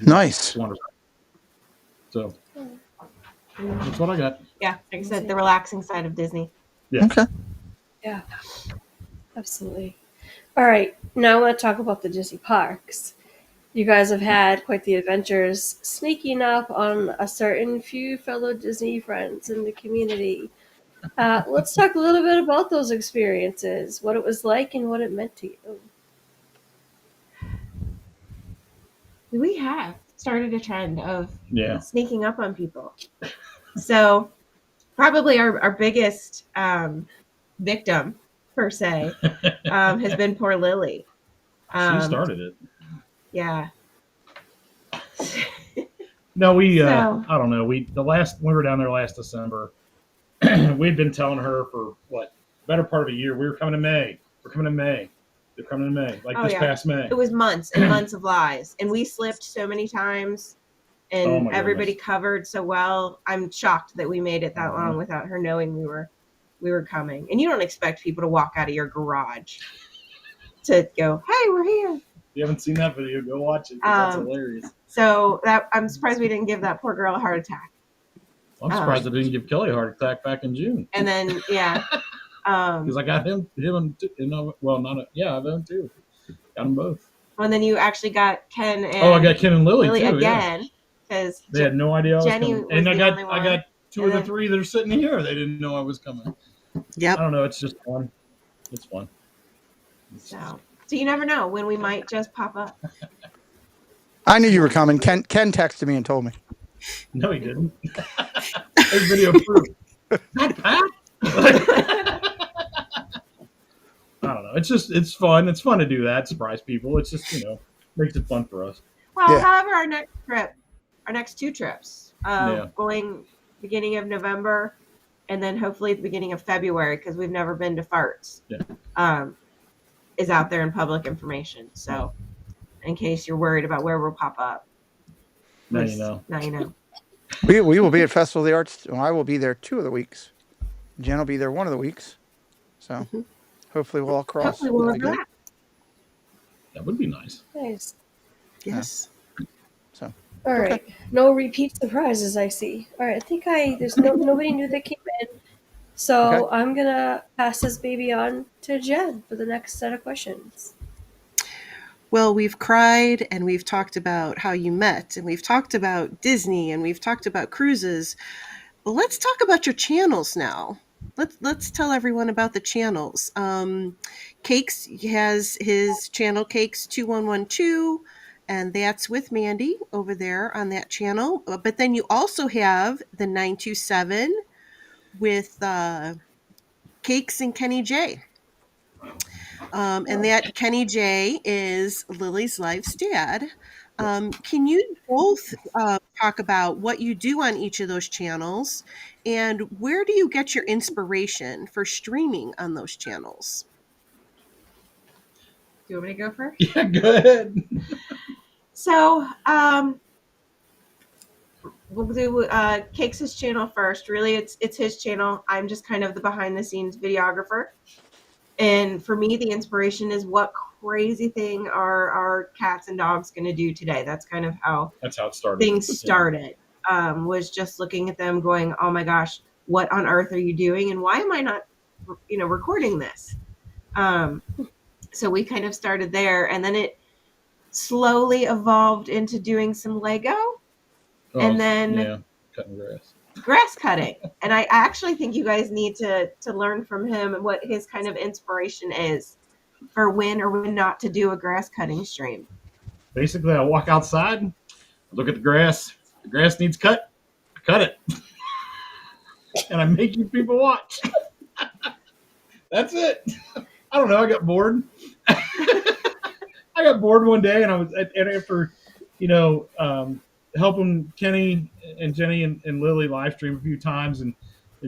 Nice. Wonderful. So that's what I got. Yeah, like I said, the relaxing side of Disney. Yeah. Okay. Yeah, absolutely. All right, now I want to talk about the Disney parks. You guys have had quite the adventures sneaking up on a certain few fellow Disney friends in the community. Let's talk a little bit about those experiences, what it was like and what it meant to you. We have started a trend of Yeah. sneaking up on people. So probably our biggest victim, per se, has been poor Lily. She started it. Yeah. No, we So- I don't know. We were down there last December. We'd been telling her for better part of a year. We were coming to May. We're coming to May. They're coming to May. Like this past May. It was months and months of lies, and we slipped so many times, and Oh my everybody goodness. covered so well. I'm shocked that we made it that long without her knowing we were coming. And you don't expect people to walk out of your garage to go, "Hey, we're here." If you haven't seen that video, go watch it. 'Cause that's hilarious. So I'm surprised we didn't give that poor girl a heart attack. I'm surprised I didn't give Kelly a heart attack back in June. And then because I got him, well, I them too. Got them both. And then you actually got Ken and I got Ken and Lily too, again because they had no idea I was Jenny coming. was And the only one. I got two of the three that are sitting here. They didn't know I was coming. Yep. I don't know. It's just fun. It's fun. So you never know when we might just pop up. I knew you were coming. Ken texted me and told me. No, he didn't. There's video proof. Not Pat. I don't know. It's fun. It's fun to do that. Surprise people. It's just, makes it fun for us. Well, Yeah. however, our next two trips, going beginning of November, and then hopefully the beginning of February, because we've never been to Farts, is out there in public information. So, in case you're worried about where we'll pop up, Now you know. Now you know. We will be at Festival of the Arts. Well, I will be there 2 of the weeks. Jen will be there 1 of the weeks. So hopefully we'll all cross. Hopefully we'll together. overlap. That would be nice. Nice. Yes. So All right. No repeat surprises, I see. All right. I think there's nobody new that came in. So Okay. I'm going to pass this baby on to Jen for the next set of questions. Well, we've cried and we've talked about how you met and we've talked about Disney and we've talked about cruises. Well, let's talk about your channels now. Let's tell everyone about the channels. Cakes has his channel Cakes 2112, and that's with Mandy over there on that channel. But then you also have the 927 with Cakes and Kenny J. And that Kenny J is Lily's Life's dad. Can you both talk about what you do on each of those channels and where do you get your inspiration for streaming on those channels? Do you want me to go first? Yeah, go ahead. So, we'll do Cakes' channel first. Really, it's his channel. I'm just kind of the behind-the-scenes videographer. And for me, the inspiration is what crazy thing are our cats and dogs going to do today? That's kind of how it started. Things started. Was just looking at them going, oh my gosh, what on earth are you doing? And why am I not, recording this? So we kind of started there, and then it slowly evolved into doing some Lego, and then cutting grass cutting. And I actually think you guys need to learn from him and what his kind of inspiration is for when or when not to do a grass cutting stream. Basically, I walk outside, look at the grass. The grass needs cut. I cut it. And I make you people watch. That's it. I don't know. I got bored. I got bored one day, and I was after, helping Kenny and Jenny and Lily live stream a few times and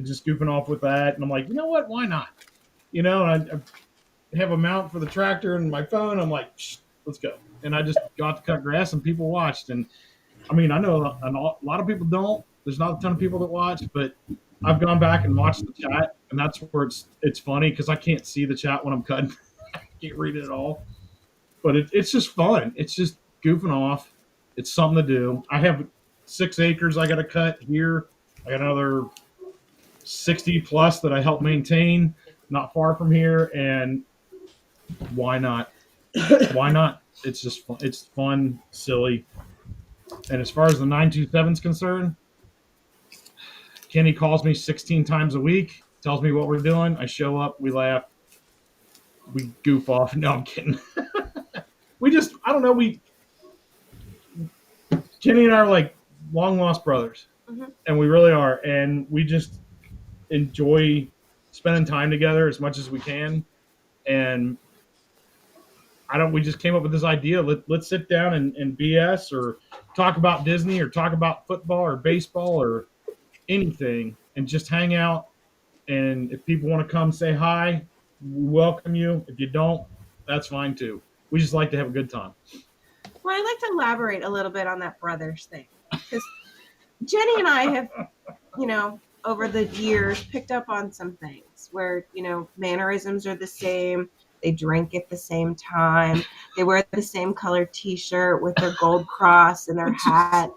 just goofing off with that. And I'm like, you know what? Why not? And I have a mount for the tractor and my phone. I'm like, let's go. And I just got to cut grass, and people watched. And I mean, I know a lot of people don't. There's not a ton of people that watch, but I've gone back and watched the chat, and that's where it's funny because I can't see the chat when I'm cutting. I can't read it at all. But it's just fun. It's just goofing off. It's something to do. I have 6 acres I got to cut here. I got another 60 plus that I help maintain not far from here. And why not? Why not? It's just fun. It's fun, silly. And as far as the 927 is concerned, Kenny calls me 16 times a week. tells me what we're doing. I show up, we laugh, we goof off. No, I'm kidding. We just, I don't know, Kenny and I are like long lost brothers, and we really are, and we just enjoy spending time together as much as we can. And we just came up with this idea. Let's sit down and BS or talk about Disney or talk about football or baseball or anything and just hang out. And if people want to come say hi, we welcome you. If you don't, that's fine too. We just like to have a good time. Well, I'd like to elaborate a little bit on that brothers thing. Because Jenny and I have, over the years picked up on some things where, mannerisms are the same. They drink at the same time. They wear the same color T-shirt with their gold cross and their hat.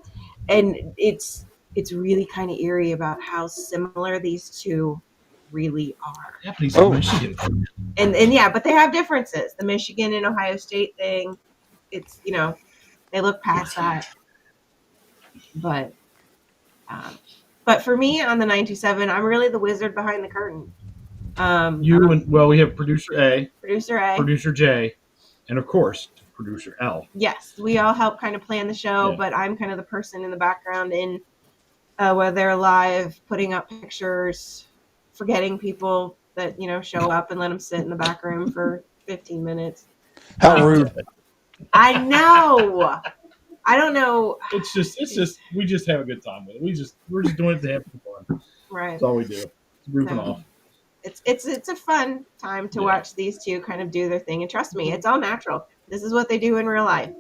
And it's really kind of eerie about how similar these two really are. Yeah, but he's in Michigan. And yeah, but they have differences. The Michigan and Ohio State thing, it's, they look past that. But for me on the 97, I'm really the wizard behind the curtain. We have producer A, producer J, and of course producer L. Yes, we all help kind of plan the show, but I'm kind of the person in the background in whether they're live, putting up pictures, forgetting people that show up and let them sit in the back room for 15 minutes. How rude! I know. I don't know. It's just we just have a good time with it. We're just doing it to have fun. Right. That's all we do. It's goofing off. It's a fun time to watch these two kind of do their thing, and trust me, it's all natural. This is what they do in real life.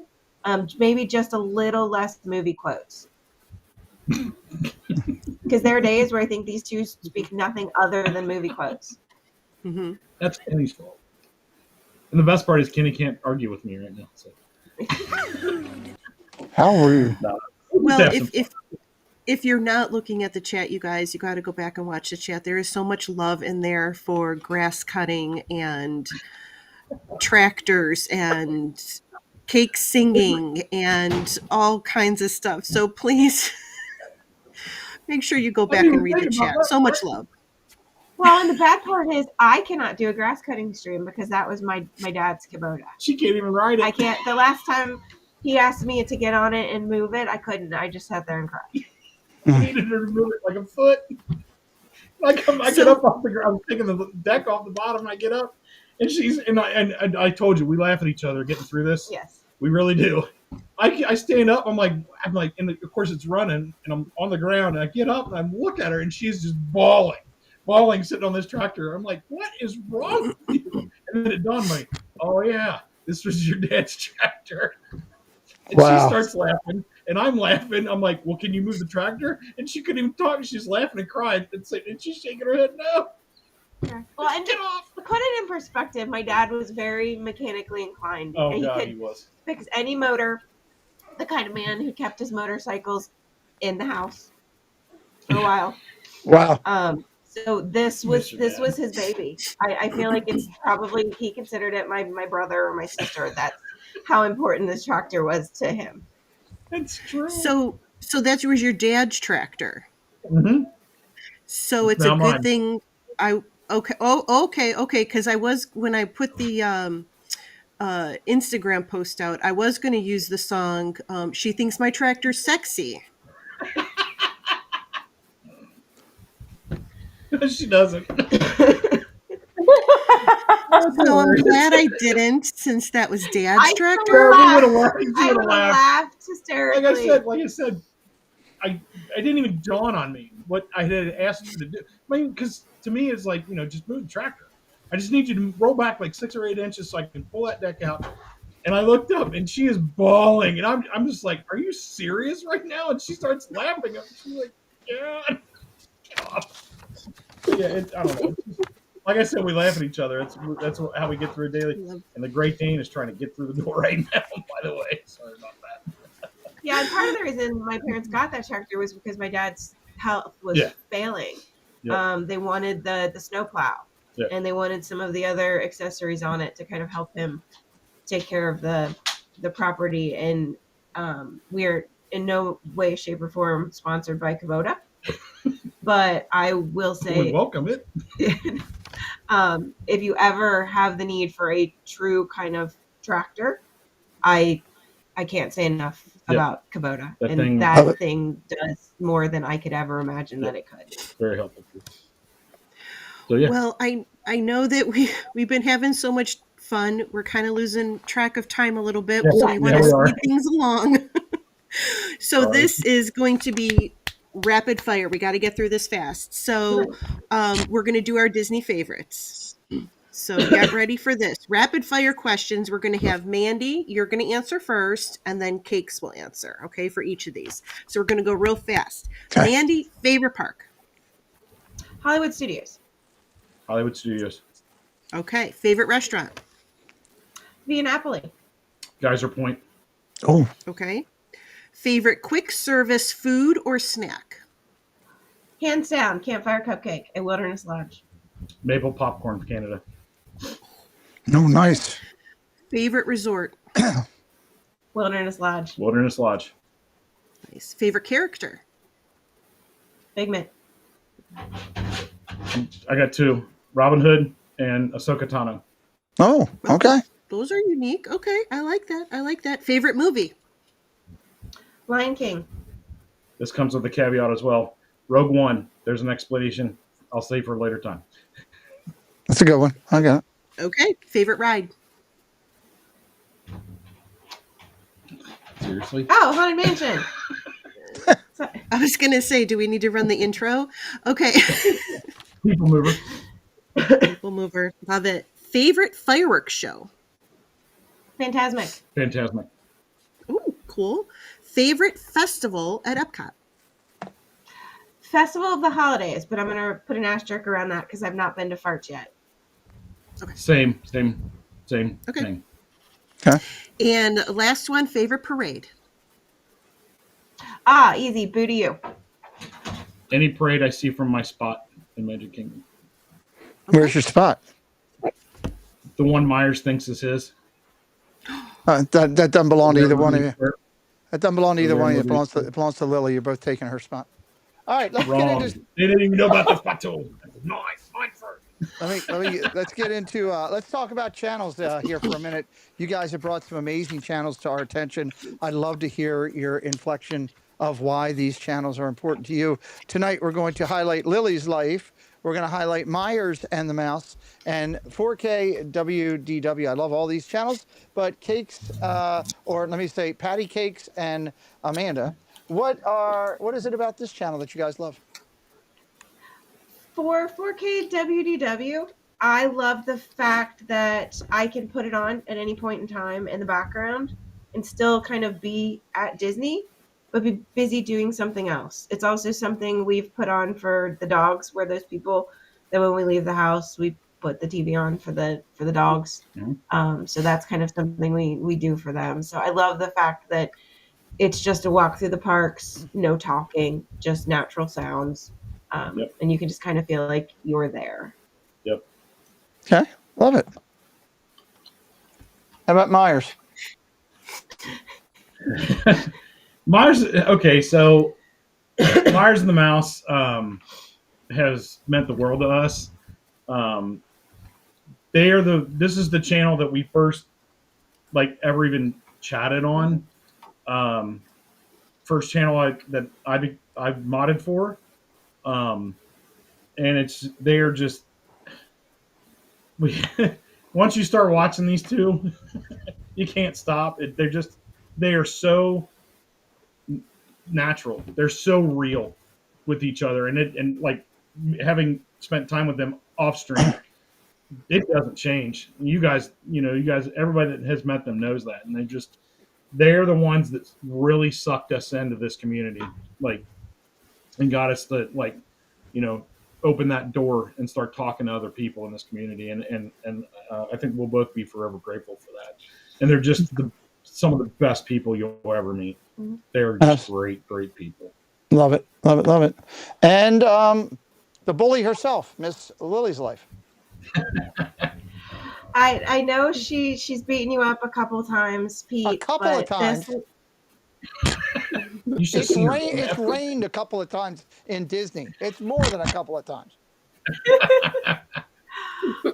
Maybe just a little less movie quotes. Because there are days where I think these two speak nothing other than movie quotes. Mm-hmm. That's Kenny's fault. And the best part is Kenny can't argue with me right now. So. How rude! Well, if you're not looking at the chat, you guys, you got to go back and watch the chat. There is so much love in there for grass cutting and tractors and cake singing and all kinds of stuff. So please make sure you go back and read the chat. So much love. Well, and the bad part is I cannot do a grass cutting stream because that was my dad's Kubota. She can't even ride it. I can't. The last time he asked me to get on it and move it, I couldn't. I just sat there and cried. I needed to remove it like a foot. I get up off the ground. I'm taking the deck off the bottom. And I get up, and I told you we laugh at each other getting through this. Yes, we really do. I stand up. I'm like, and of course it's running, and I'm on the ground. And I get up and I look at her, and she's just bawling, sitting on this tractor. I'm like, what is wrong with you? And then it dawned on me, oh yeah, this was your dad's tractor. And she starts laughing, and I'm laughing. I'm like, well, can you move the tractor? And she couldn't even talk. She's laughing and crying, and she's shaking her head, no. Okay. Well, and to put it in perspective, my dad was very mechanically inclined. Oh, God, he was. Fix any motor, the kind of man who kept his motorcycles in the house for a while. Wow. So this was his baby. I feel like it's probably, he considered it my brother or my sister. That's how important this tractor was to him. That's true. So that was your dad's tractor. Mm-hmm. So it's a good thing. Okay. Because when I put the Instagram post out, I was going to use the song "She Thinks My Tractor's Sexy." She doesn't. So I'm glad I didn't, since that was Dad's tractor. I would have laughed hysterically. Like I said, I didn't even dawn on me what I had asked you to do. I mean, because to me, it's like, just move the tractor. I just need you to roll back like 6 or 8 inches so I can pull that deck out. And I looked up, and she is bawling, and I'm just like, are you serious right now? And she starts laughing. She's like, yeah, get off. Yeah, I don't know. Like I said, we laugh at each other. That's how we get through daily. And the Great Dane is trying to get through the door right now, by the way. Sorry about that. Yeah, and part of the reason my parents got that tractor was because my dad's health was failing. Yeah. They wanted the snowplow, and they wanted some of the other accessories on it to kind of help him take care of the property. And we're in no way, shape, or form sponsored by Kubota. But I will say, we welcome it. If you ever have the need for a true kind of tractor, I can't say enough about Kubota. That thing does more than I could ever imagine that it could. Very helpful. So yeah. Well, I know that we've been having so much fun. We're kind of losing track of time a little bit, so we want to speed things along. So this is going to be rapid fire. We got to get through this fast. So we're going to do our Disney favorites. So get ready for this. Rapid fire questions. We're going to have Mandy. You're going to answer first, and then Cakes will answer, okay, for each of these. So we're going to go real fast. Okay. Mandy, favorite park? Hollywood Studios. Hollywood Studios. Okay. Favorite restaurant? Via Napoli. Geyser Point. Oh. Okay. Favorite quick service food or snack? Hands down, Campfire Cupcake at Wilderness Lodge. Maple Popcorn, Canada. No, nice. Favorite resort? Wilderness Lodge. Wilderness Lodge. Nice. Favorite character? Figment. I got two. Robin Hood and Ahsoka Tano. Oh, okay. Those are unique. Okay, I like that. Favorite movie? Lion King. This comes with a caveat as well. Rogue One. There's an explanation. I'll save for a later time. That's a good one. I got it. Okay. Favorite ride? Seriously? Oh, Haunted Mansion. I was going to say, do we need to run the intro? Okay. People Mover. People Mover. Love it. Favorite fireworks show? Fantasmic. Fantasmic. Ooh, cool. Favorite festival at Epcot? Festival of the Holidays, but I'm going to put an asterisk around that because I've not been to Farts yet. Okay. Same. Okay. Same. Okay. And last one, favorite parade? Easy. Boo to you. Any parade I see from my spot in Magic Kingdom. Okay. Where's your spot? The one Myers thinks is his. That doesn't belong to either one of you. That doesn't belong to either one of you. It belongs to Lily. You're both taking her spot. All right, let's get into. They didn't even know about the spot too. Nice, mine first. Let's get into. Let's talk about channels here for a minute. You guys have brought some amazing channels to our attention. I'd love to hear your inflection of why these channels are important to you. Tonight, we're going to highlight Lily's life. We're going to highlight Myers and the Mouse and 4K WDW. I love all these channels, but Cakes, or let me say Patty Cakes and Amanda. What is it about this channel that you guys love? For 4K WDW, I love the fact that I can put it on at any point in time in the background and still kind of be at Disney, but be busy doing something else. It's also something we've put on for the dogs. We're those people that when we leave the house, we put the TV on for the dogs. Mm-hmm. So that's kind of something we do for them. So I love the fact that it's just a walk through the parks, no talking, just natural sounds. And you can just kind of feel like you're there. Yep. Okay. Love it. How about Myers? Myers. Okay. So Myers and the Mouse has meant the world to us. This is the channel that we first ever even chatted on. First channel that I've modded for. And they're just, once you start watching these two, you can't stop. They are so natural. They're so real with each other. And having spent time with them off stream, it doesn't change. You guys, everybody that has met them knows that. And they're the ones that really sucked us into this community, and got us to open that door and start talking to other people in this community. And I think we'll both be forever grateful for that. And they're just some of the best people you'll ever meet. They're just great people. Love it. And the bully herself, Miss Lily's life. I know she's beaten you up a couple of times, Pete. A couple of times. It's rained a couple of times in Disney. It's more than a couple of times.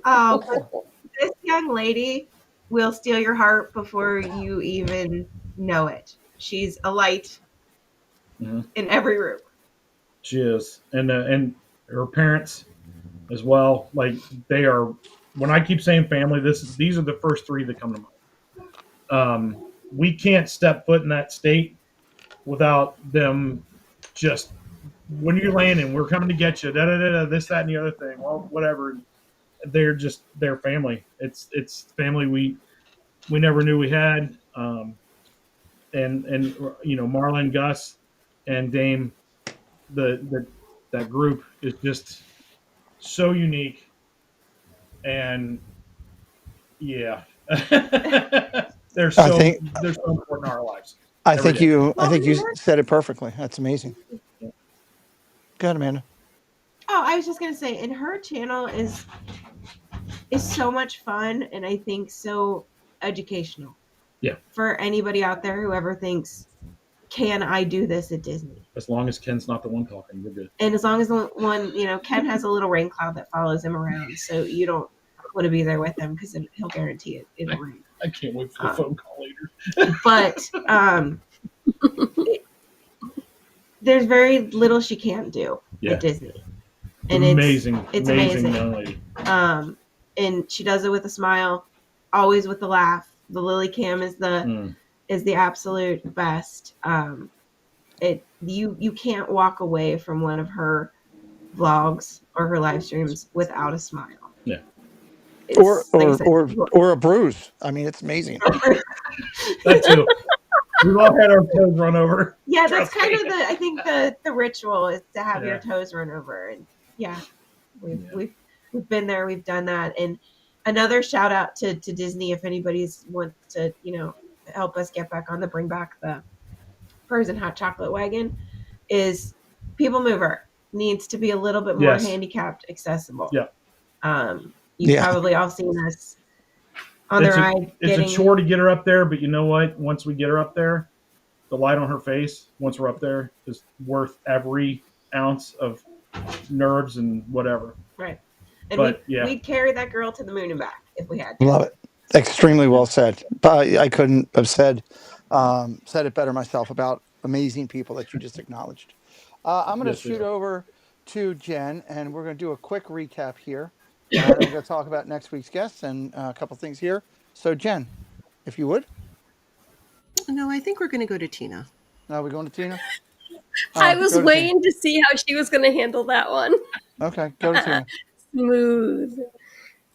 But this young lady will steal your heart before you even know it. She's a light Mhm. in every room. She is, and her parents as well. Like they are. When I keep saying family, these are the first three that come to mind. We can't step foot in that state without them just when you're landing, we're coming to get you. Da da da da. This, that, and the other thing. Well, whatever. They're family. It's family we never knew we had. And Marlon, Gus, and Dame, the that group is just so unique, and yeah, they're I so think they're so important in our lives I every think day. you I Well, think you said it perfectly. That's amazing. Yeah. Go ahead, Amanda. oh, I was just gonna say, and her channel is so much fun, and I think so educational. Yeah. For anybody out there who ever thinks, can I do this at Disney? As long as Ken's not the one talking, we're good. And as long as the one, Ken has a little rain cloud that follows him around, so you don't want to be there with him because he'll guarantee it'll rain. I can't wait for the phone call later. But there's very little she can't do at Disney, and amazing, it's amazing amazing. young lady. And she does it with a smile, always with a laugh. The Lily Cam is the absolute best. You can't walk away from one of her vlogs or her live streams without a smile. Yeah. Or a bruise. I mean, it's amazing. That too. We've all had our toes run over. Yeah, that's kind of I think the ritual is to have your toes run over, and we've been there, we've done that. And another shout out to Disney, if anybody's wants to help us get back on the bring back the frozen hot chocolate wagon, is People Mover needs to be a little bit more handicapped accessible. Yeah. You've probably all seen us on the ride. It's a chore to get her up there, but you know what? Once we get her up there, the light on her face, once we're up there, is worth every ounce of nerves and whatever. Right. And we'd carry that girl to the moon and back if we had to. Love it. Extremely well said. But I couldn't have said it better myself about amazing people that you just acknowledged. I'm going to shoot over to Jen, and we're going to do a quick recap here. We're going to talk about next week's guests and a couple things here. So, Jen, if you would. No, I think we're going to go to Tina. Are we going to Tina? I was waiting to see how she was going to handle that one. Okay, go to Tina. Smooth.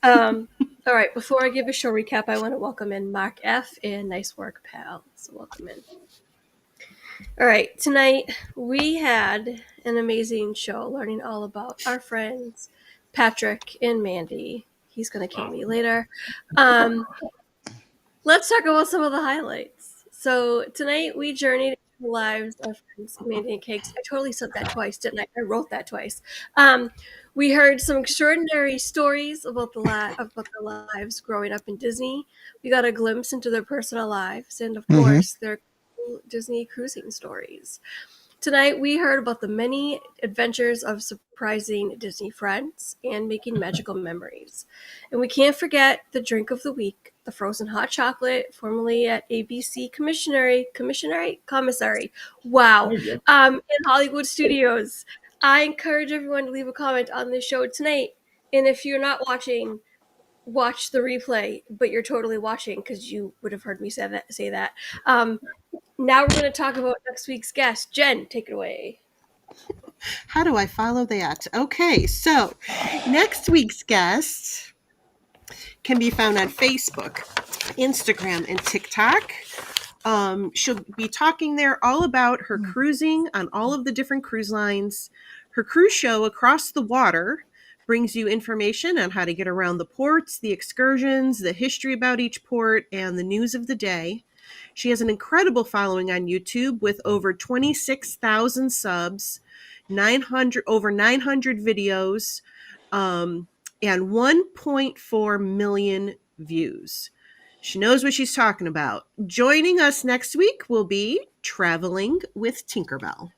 All right, before I give a show recap, I want to welcome in Mark F. and Nice Work, Pal. So welcome in. All right, tonight we had an amazing show learning all about our friends, Patrick and Mandy. He's going to kill me later. Let's talk about some of the highlights. So tonight we journeyed into the lives of friends, Mandy and Cakes. I totally said that twice, didn't I? I wrote that twice. We heard some extraordinary stories about their lives growing up in Disney. We got a glimpse into their personal lives, and of course, their Disney cruising stories. Tonight, we heard about the many adventures of surprising Disney friends and making magical memories. And we can't forget the drink of the week, the frozen hot chocolate, formerly at ABC Commissary. Wow. In Hollywood Studios. I encourage everyone to leave a comment on this show tonight. And if you're not watching, watch the replay, but you're totally watching because you would have heard me say that. Now we're going to talk about next week's guest. Jen, take it away. How do I follow that? Okay, so next week's guest can be found on Facebook, Instagram, and TikTok. She'll be talking there all about her cruising on all of the different cruise lines. Her cruise show, Across the Water, brings you information on how to get around the ports, the excursions, the history about each port, and the news of the day. She has an incredible following on YouTube with over 26,000 subs, over 900 videos, and 1.4 million views. She knows what she's talking about. Joining us next week will be Traveling with Tinkerbell.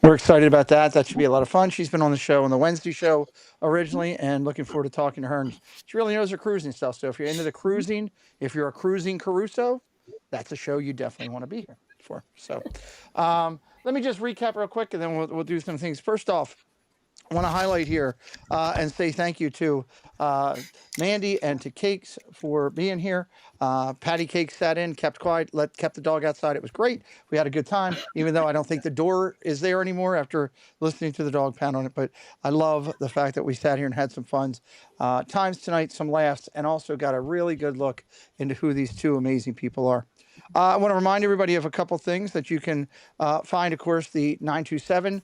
We're excited about that. That should be a lot of fun. She's been on the show, on the Wednesday show originally, and looking forward to talking to her. And she really knows her cruising stuff. So if you're into the cruising, if you're a cruising Caruso, that's a show you definitely want to be here for. So let me just recap real quick, and then we'll do some things. First off, I want to highlight here and say thank you to Mandy and to Cakes for being here. Patty Cakes sat in, kept quiet, kept the dog outside. It was great. We had a good time, even though I don't think the door is there anymore after listening to the dog pound on it. But I love the fact that we sat here and had some fun times tonight, some laughs, and also got a really good look into who these two amazing people are. I want to remind everybody of a couple things that you can find, of course, the 927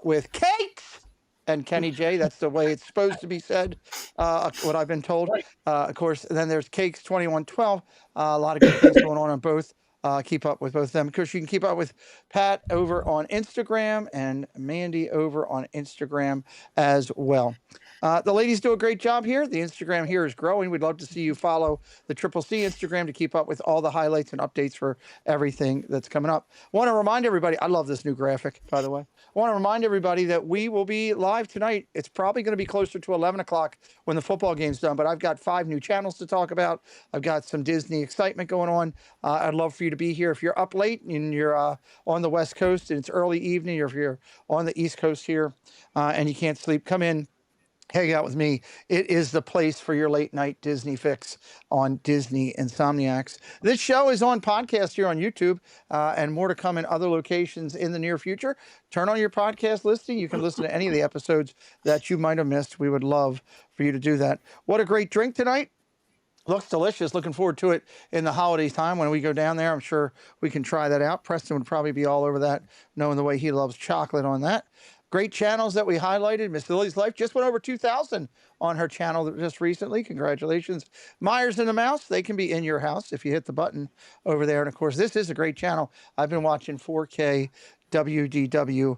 with Cakes and Kenny J. That's the way it's supposed to be said, what I've been told. Of course, then there's Cakes 2112. A lot of good things going on both. Keep up with both of them. Of course, you can keep up with Pat over on Instagram and Mandy over on Instagram as well. The ladies do a great job here. The Instagram here is growing. We'd love to see you follow the Triple C Instagram to keep up with all the highlights and updates for everything that's coming up. Want to remind everybody, I love this new graphic, by the way. I want to remind everybody that we will be live tonight. It's probably going to be closer to 11 o'clock when the football game's done, but I've got 5 new channels to talk about. I've got some Disney excitement going on. I'd love for you to be here. If you're up late and you're on the West Coast and it's early evening, or if you're on the East Coast here and you can't sleep, come in. Hang out with me. It is the place for your late night Disney fix on Disney Insomniacs. This show is on podcast here on YouTube and more to come in other locations in the near future. Turn on your podcast listing. You can listen to any of the episodes that you might have missed. We would love for you to do that. What a great drink tonight. Looks delicious. Looking forward to it in the holiday time when we go down there. I'm sure we can try that out. Preston would probably be all over that, knowing the way he loves chocolate on that. Great channels that we highlighted. Miss Lily's Life just went over 2,000 on her channel just recently. Congratulations. Myers and the Mouse, they can be in your house if you hit the button over there. And of course, this is a great channel. I've been watching 4K WDW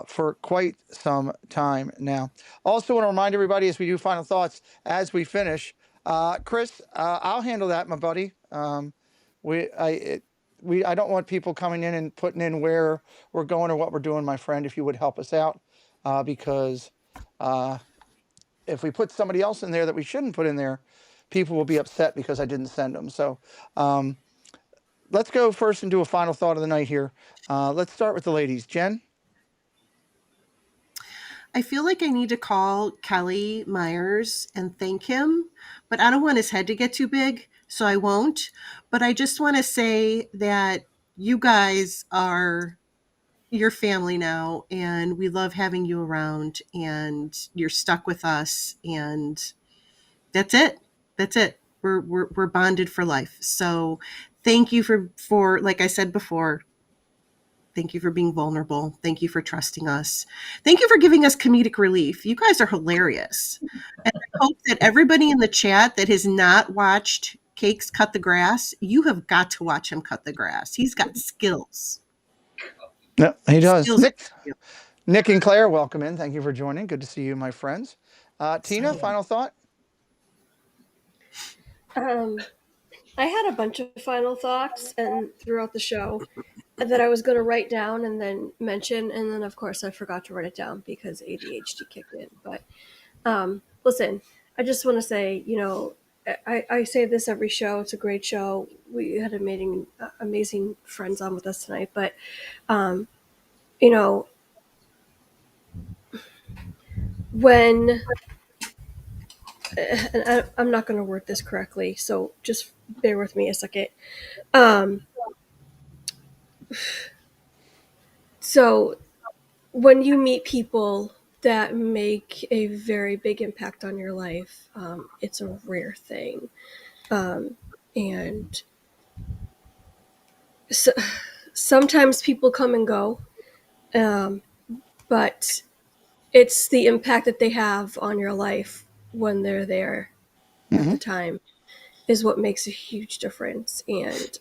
for quite some time now. Also want to remind everybody as we do final thoughts, as we finish, Chris, I'll handle that, my buddy. I don't want people coming in and putting in where we're going or what we're doing, my friend, if you would help us out, because if we put somebody else in there that we shouldn't put in there, people will be upset because I didn't send them. So let's go first and do a final thought of the night here. Let's start with the ladies. Jen? I feel like I need to call Kelly Myers and thank him, but I don't want his head to get too big, so I won't. But I just want to say that you guys are your family now, and we love having you around, and you're stuck with us, and that's it. That's it. We're bonded for life. So thank you for like I said before, thank you for being vulnerable. Thank you for trusting us. Thank you for giving us comedic relief. You guys are hilarious. And I hope that everybody in the chat that has not watched Cakes cut the grass, you have got to watch him cut the grass. He's got skills. Yeah, he does. Skills. Nick and Claire, welcome in. Thank you for joining. Good to see you, my friends. Tina, final thought? I had a bunch of final thoughts and throughout the show that I was going to write down and then mention, and then of course I forgot to write it down because ADHD kicked in. But listen, I just want to say, I say this every show. It's a great show. We had amazing friends on with us tonight. But when and I'm not going to word this correctly, so just bear with me a second. So when you meet people that make a very big impact on your life, it's a rare thing. And so, sometimes people come and go, but it's the impact that they have on your life when they're there at the time is what makes a huge difference. And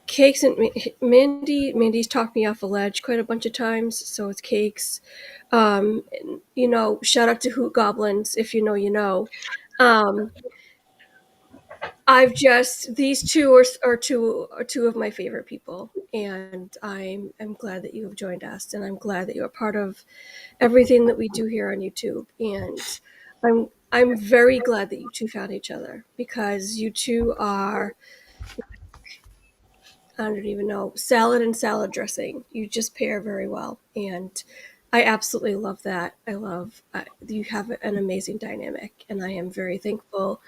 Cakes and Mandy's talked me off a ledge quite a bunch of times, so it's Cakes. Shout out to Hoot Goblins, if you know, you know. I've just these two are two of my favorite people, and I'm glad that you have joined us, and I'm glad that you're a part of everything that we do here on YouTube. And I'm very glad that you two found each other, because you two are, I don't even know, salad and salad dressing. You just pair very well, and I absolutely love that. I love you have an amazing dynamic, and I am very thankful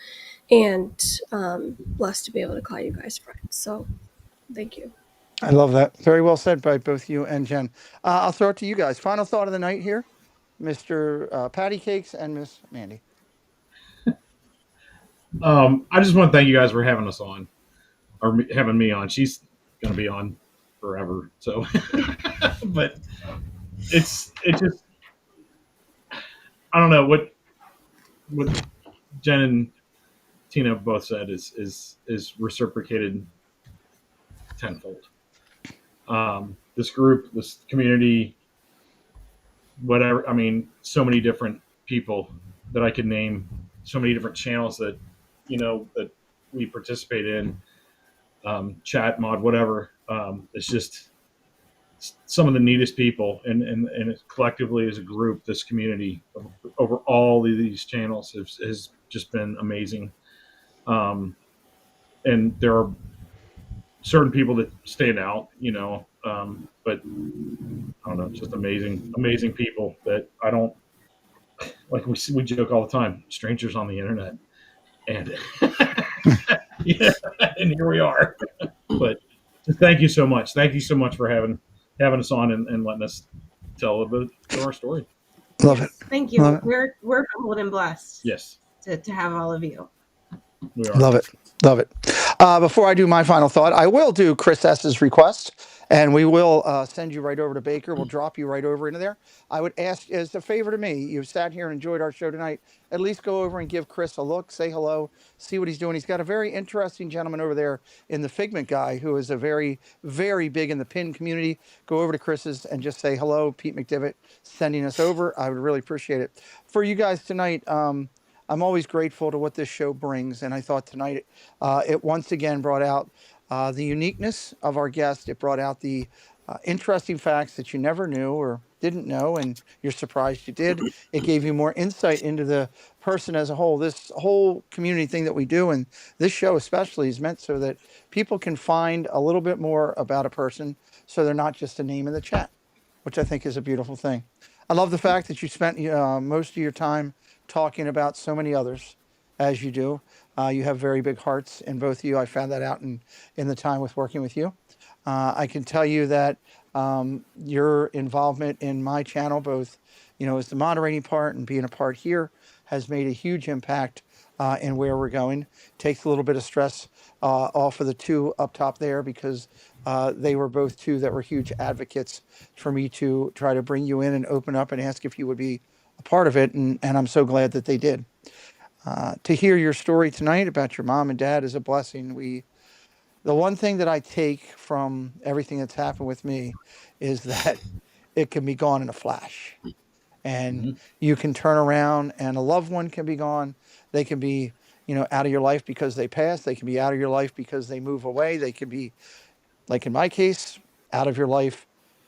and blessed to be able to call you guys friends. So thank you. I love that. Very well said by both you and Jen. I'll throw it to you guys. Final thought of the night here, Mr. Patty Cakes and Miss Mandy. I just want to thank you guys for having us on, or having me on. She's going to be on forever. So, but it just, I don't know what Jen and Tina both said is reciprocated tenfold. This group, this community, whatever. I mean, so many different people that I could name, so many different channels that that we participate in, chat, mod, whatever. It's just some of the neatest people, and collectively as a group, this community over all of these channels has just been amazing. And there are certain people that stand out, but I don't know, just amazing people that I don't like. We joke all the time, strangers on the internet, and yeah, and here we are. But thank you so much. Thank you so much for having us on and letting us tell a bit of our story. Love it. Thank you. Love it. We're humbled and blessed. Yes, to have all of you. we are. Love it. Love it. Before I do my final thought, I will do Chris S's request, and we will send you right over to Baker. We'll drop you right over into there. I would ask, as a favor to me, you've sat here and enjoyed our show tonight, at least go over and give Chris a look, say hello, see what he's doing. He's got a very interesting gentleman over there in the Figment guy who is a very, very big in the pin community. Go over to Chris's and just say hello, Pete McDivitt, sending us over. I would really appreciate it. For you guys tonight, I'm always grateful to what this show brings, and I thought tonight it once again brought out the uniqueness of our guest. It brought out the interesting facts that you never knew or didn't know, and you're surprised you did. It gave you more insight into the person as a whole. This whole community thing that we do, and this show especially, is meant so that people can find a little bit more about a person, so they're not just a name in the chat, which I think is a beautiful thing. I love the fact that you spent most of your time talking about so many others, as you do. You have very big hearts in both of you. I found that out in the time with working with you. I can tell you that your involvement in my channel, both as the moderating part and being a part here, has made a huge impact in where we're going. Takes a little bit of stress off of the two up top there, because they were both two that were huge advocates for me to try to bring you in and open up and ask if you would be a part of it, and I'm so glad that they did. To hear your story tonight about your mom and dad is a blessing. The one thing that I take from everything that's happened with me is that it can be gone in a flash, and you can turn around and a loved one can be gone. They can be out of your life because they pass. They can be out of your life because they move away. They can be, like in my case, out of your life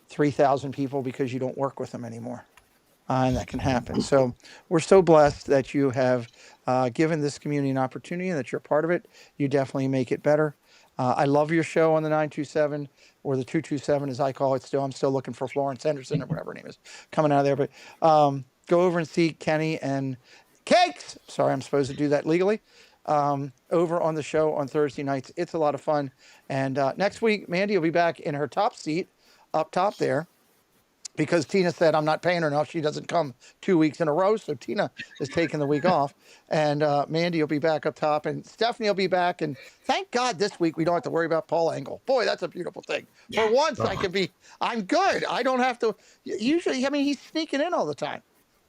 3,000 people because you don't work with them anymore. And that can happen. So we're so blessed that you have given this community an opportunity and that you're part of it. You definitely make it better. I love your show on the 927, or the 227 as I call it still. I'm still looking for Florence Henderson or whatever her name is coming out of there. But go over and see Kenny and Cakes. Sorry, I'm supposed to do that legally. Over on the show on Thursday nights. It's a lot of fun. And next week, Mandy will be back in her top seat up top there, because Tina said I'm not paying her enough. She doesn't come 2 weeks in a row. So Tina is taking the week off, and Mandy will be back up top, and Stephanie will be back. And thank God this week we don't have to worry about Paul Engel. Boy, that's a beautiful thing. For once I'm good. I don't have to. Usually, he's sneaking in all the time.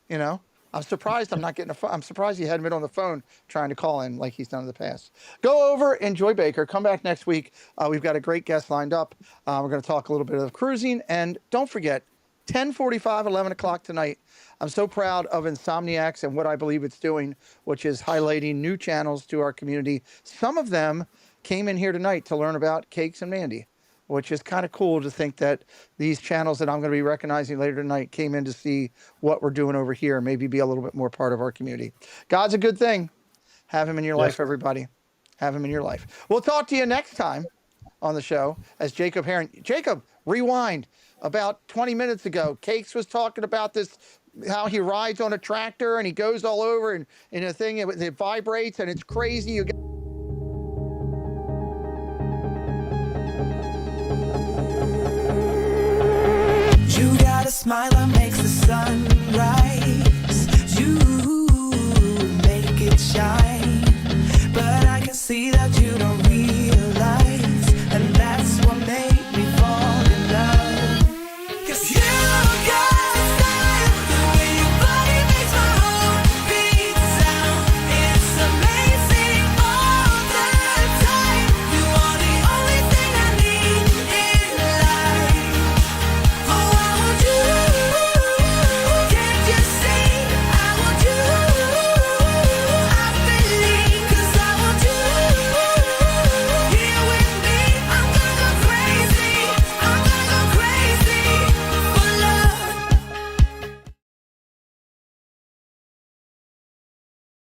I'm surprised I'm not getting I'm surprised he hadn't been on the phone trying to call in like he's done in the past. Go over, enjoy Baker. Come back next week. We've got a great guest lined up. We're going to talk a little bit of cruising, and don't forget, 10:45, 11 o'clock tonight. I'm so proud of Insomniacs and what I believe it's doing, which is highlighting new channels to our community. Some of them came in here tonight to learn about Cakes and Mandy, which is kind of cool to think that these channels that I'm going to be recognizing later tonight came in to see what we're doing over here and maybe be a little bit more part of our community. God's a good thing. Have him in your life, everybody. Have him in your life. We'll talk to you next time on the show as Jacob Heron. Jacob, rewind. About 20 minutes ago, Cakes was talking about this, how he rides on a tractor and he goes all over and in a thing, it vibrates and it's crazy. You got a smile that makes the sun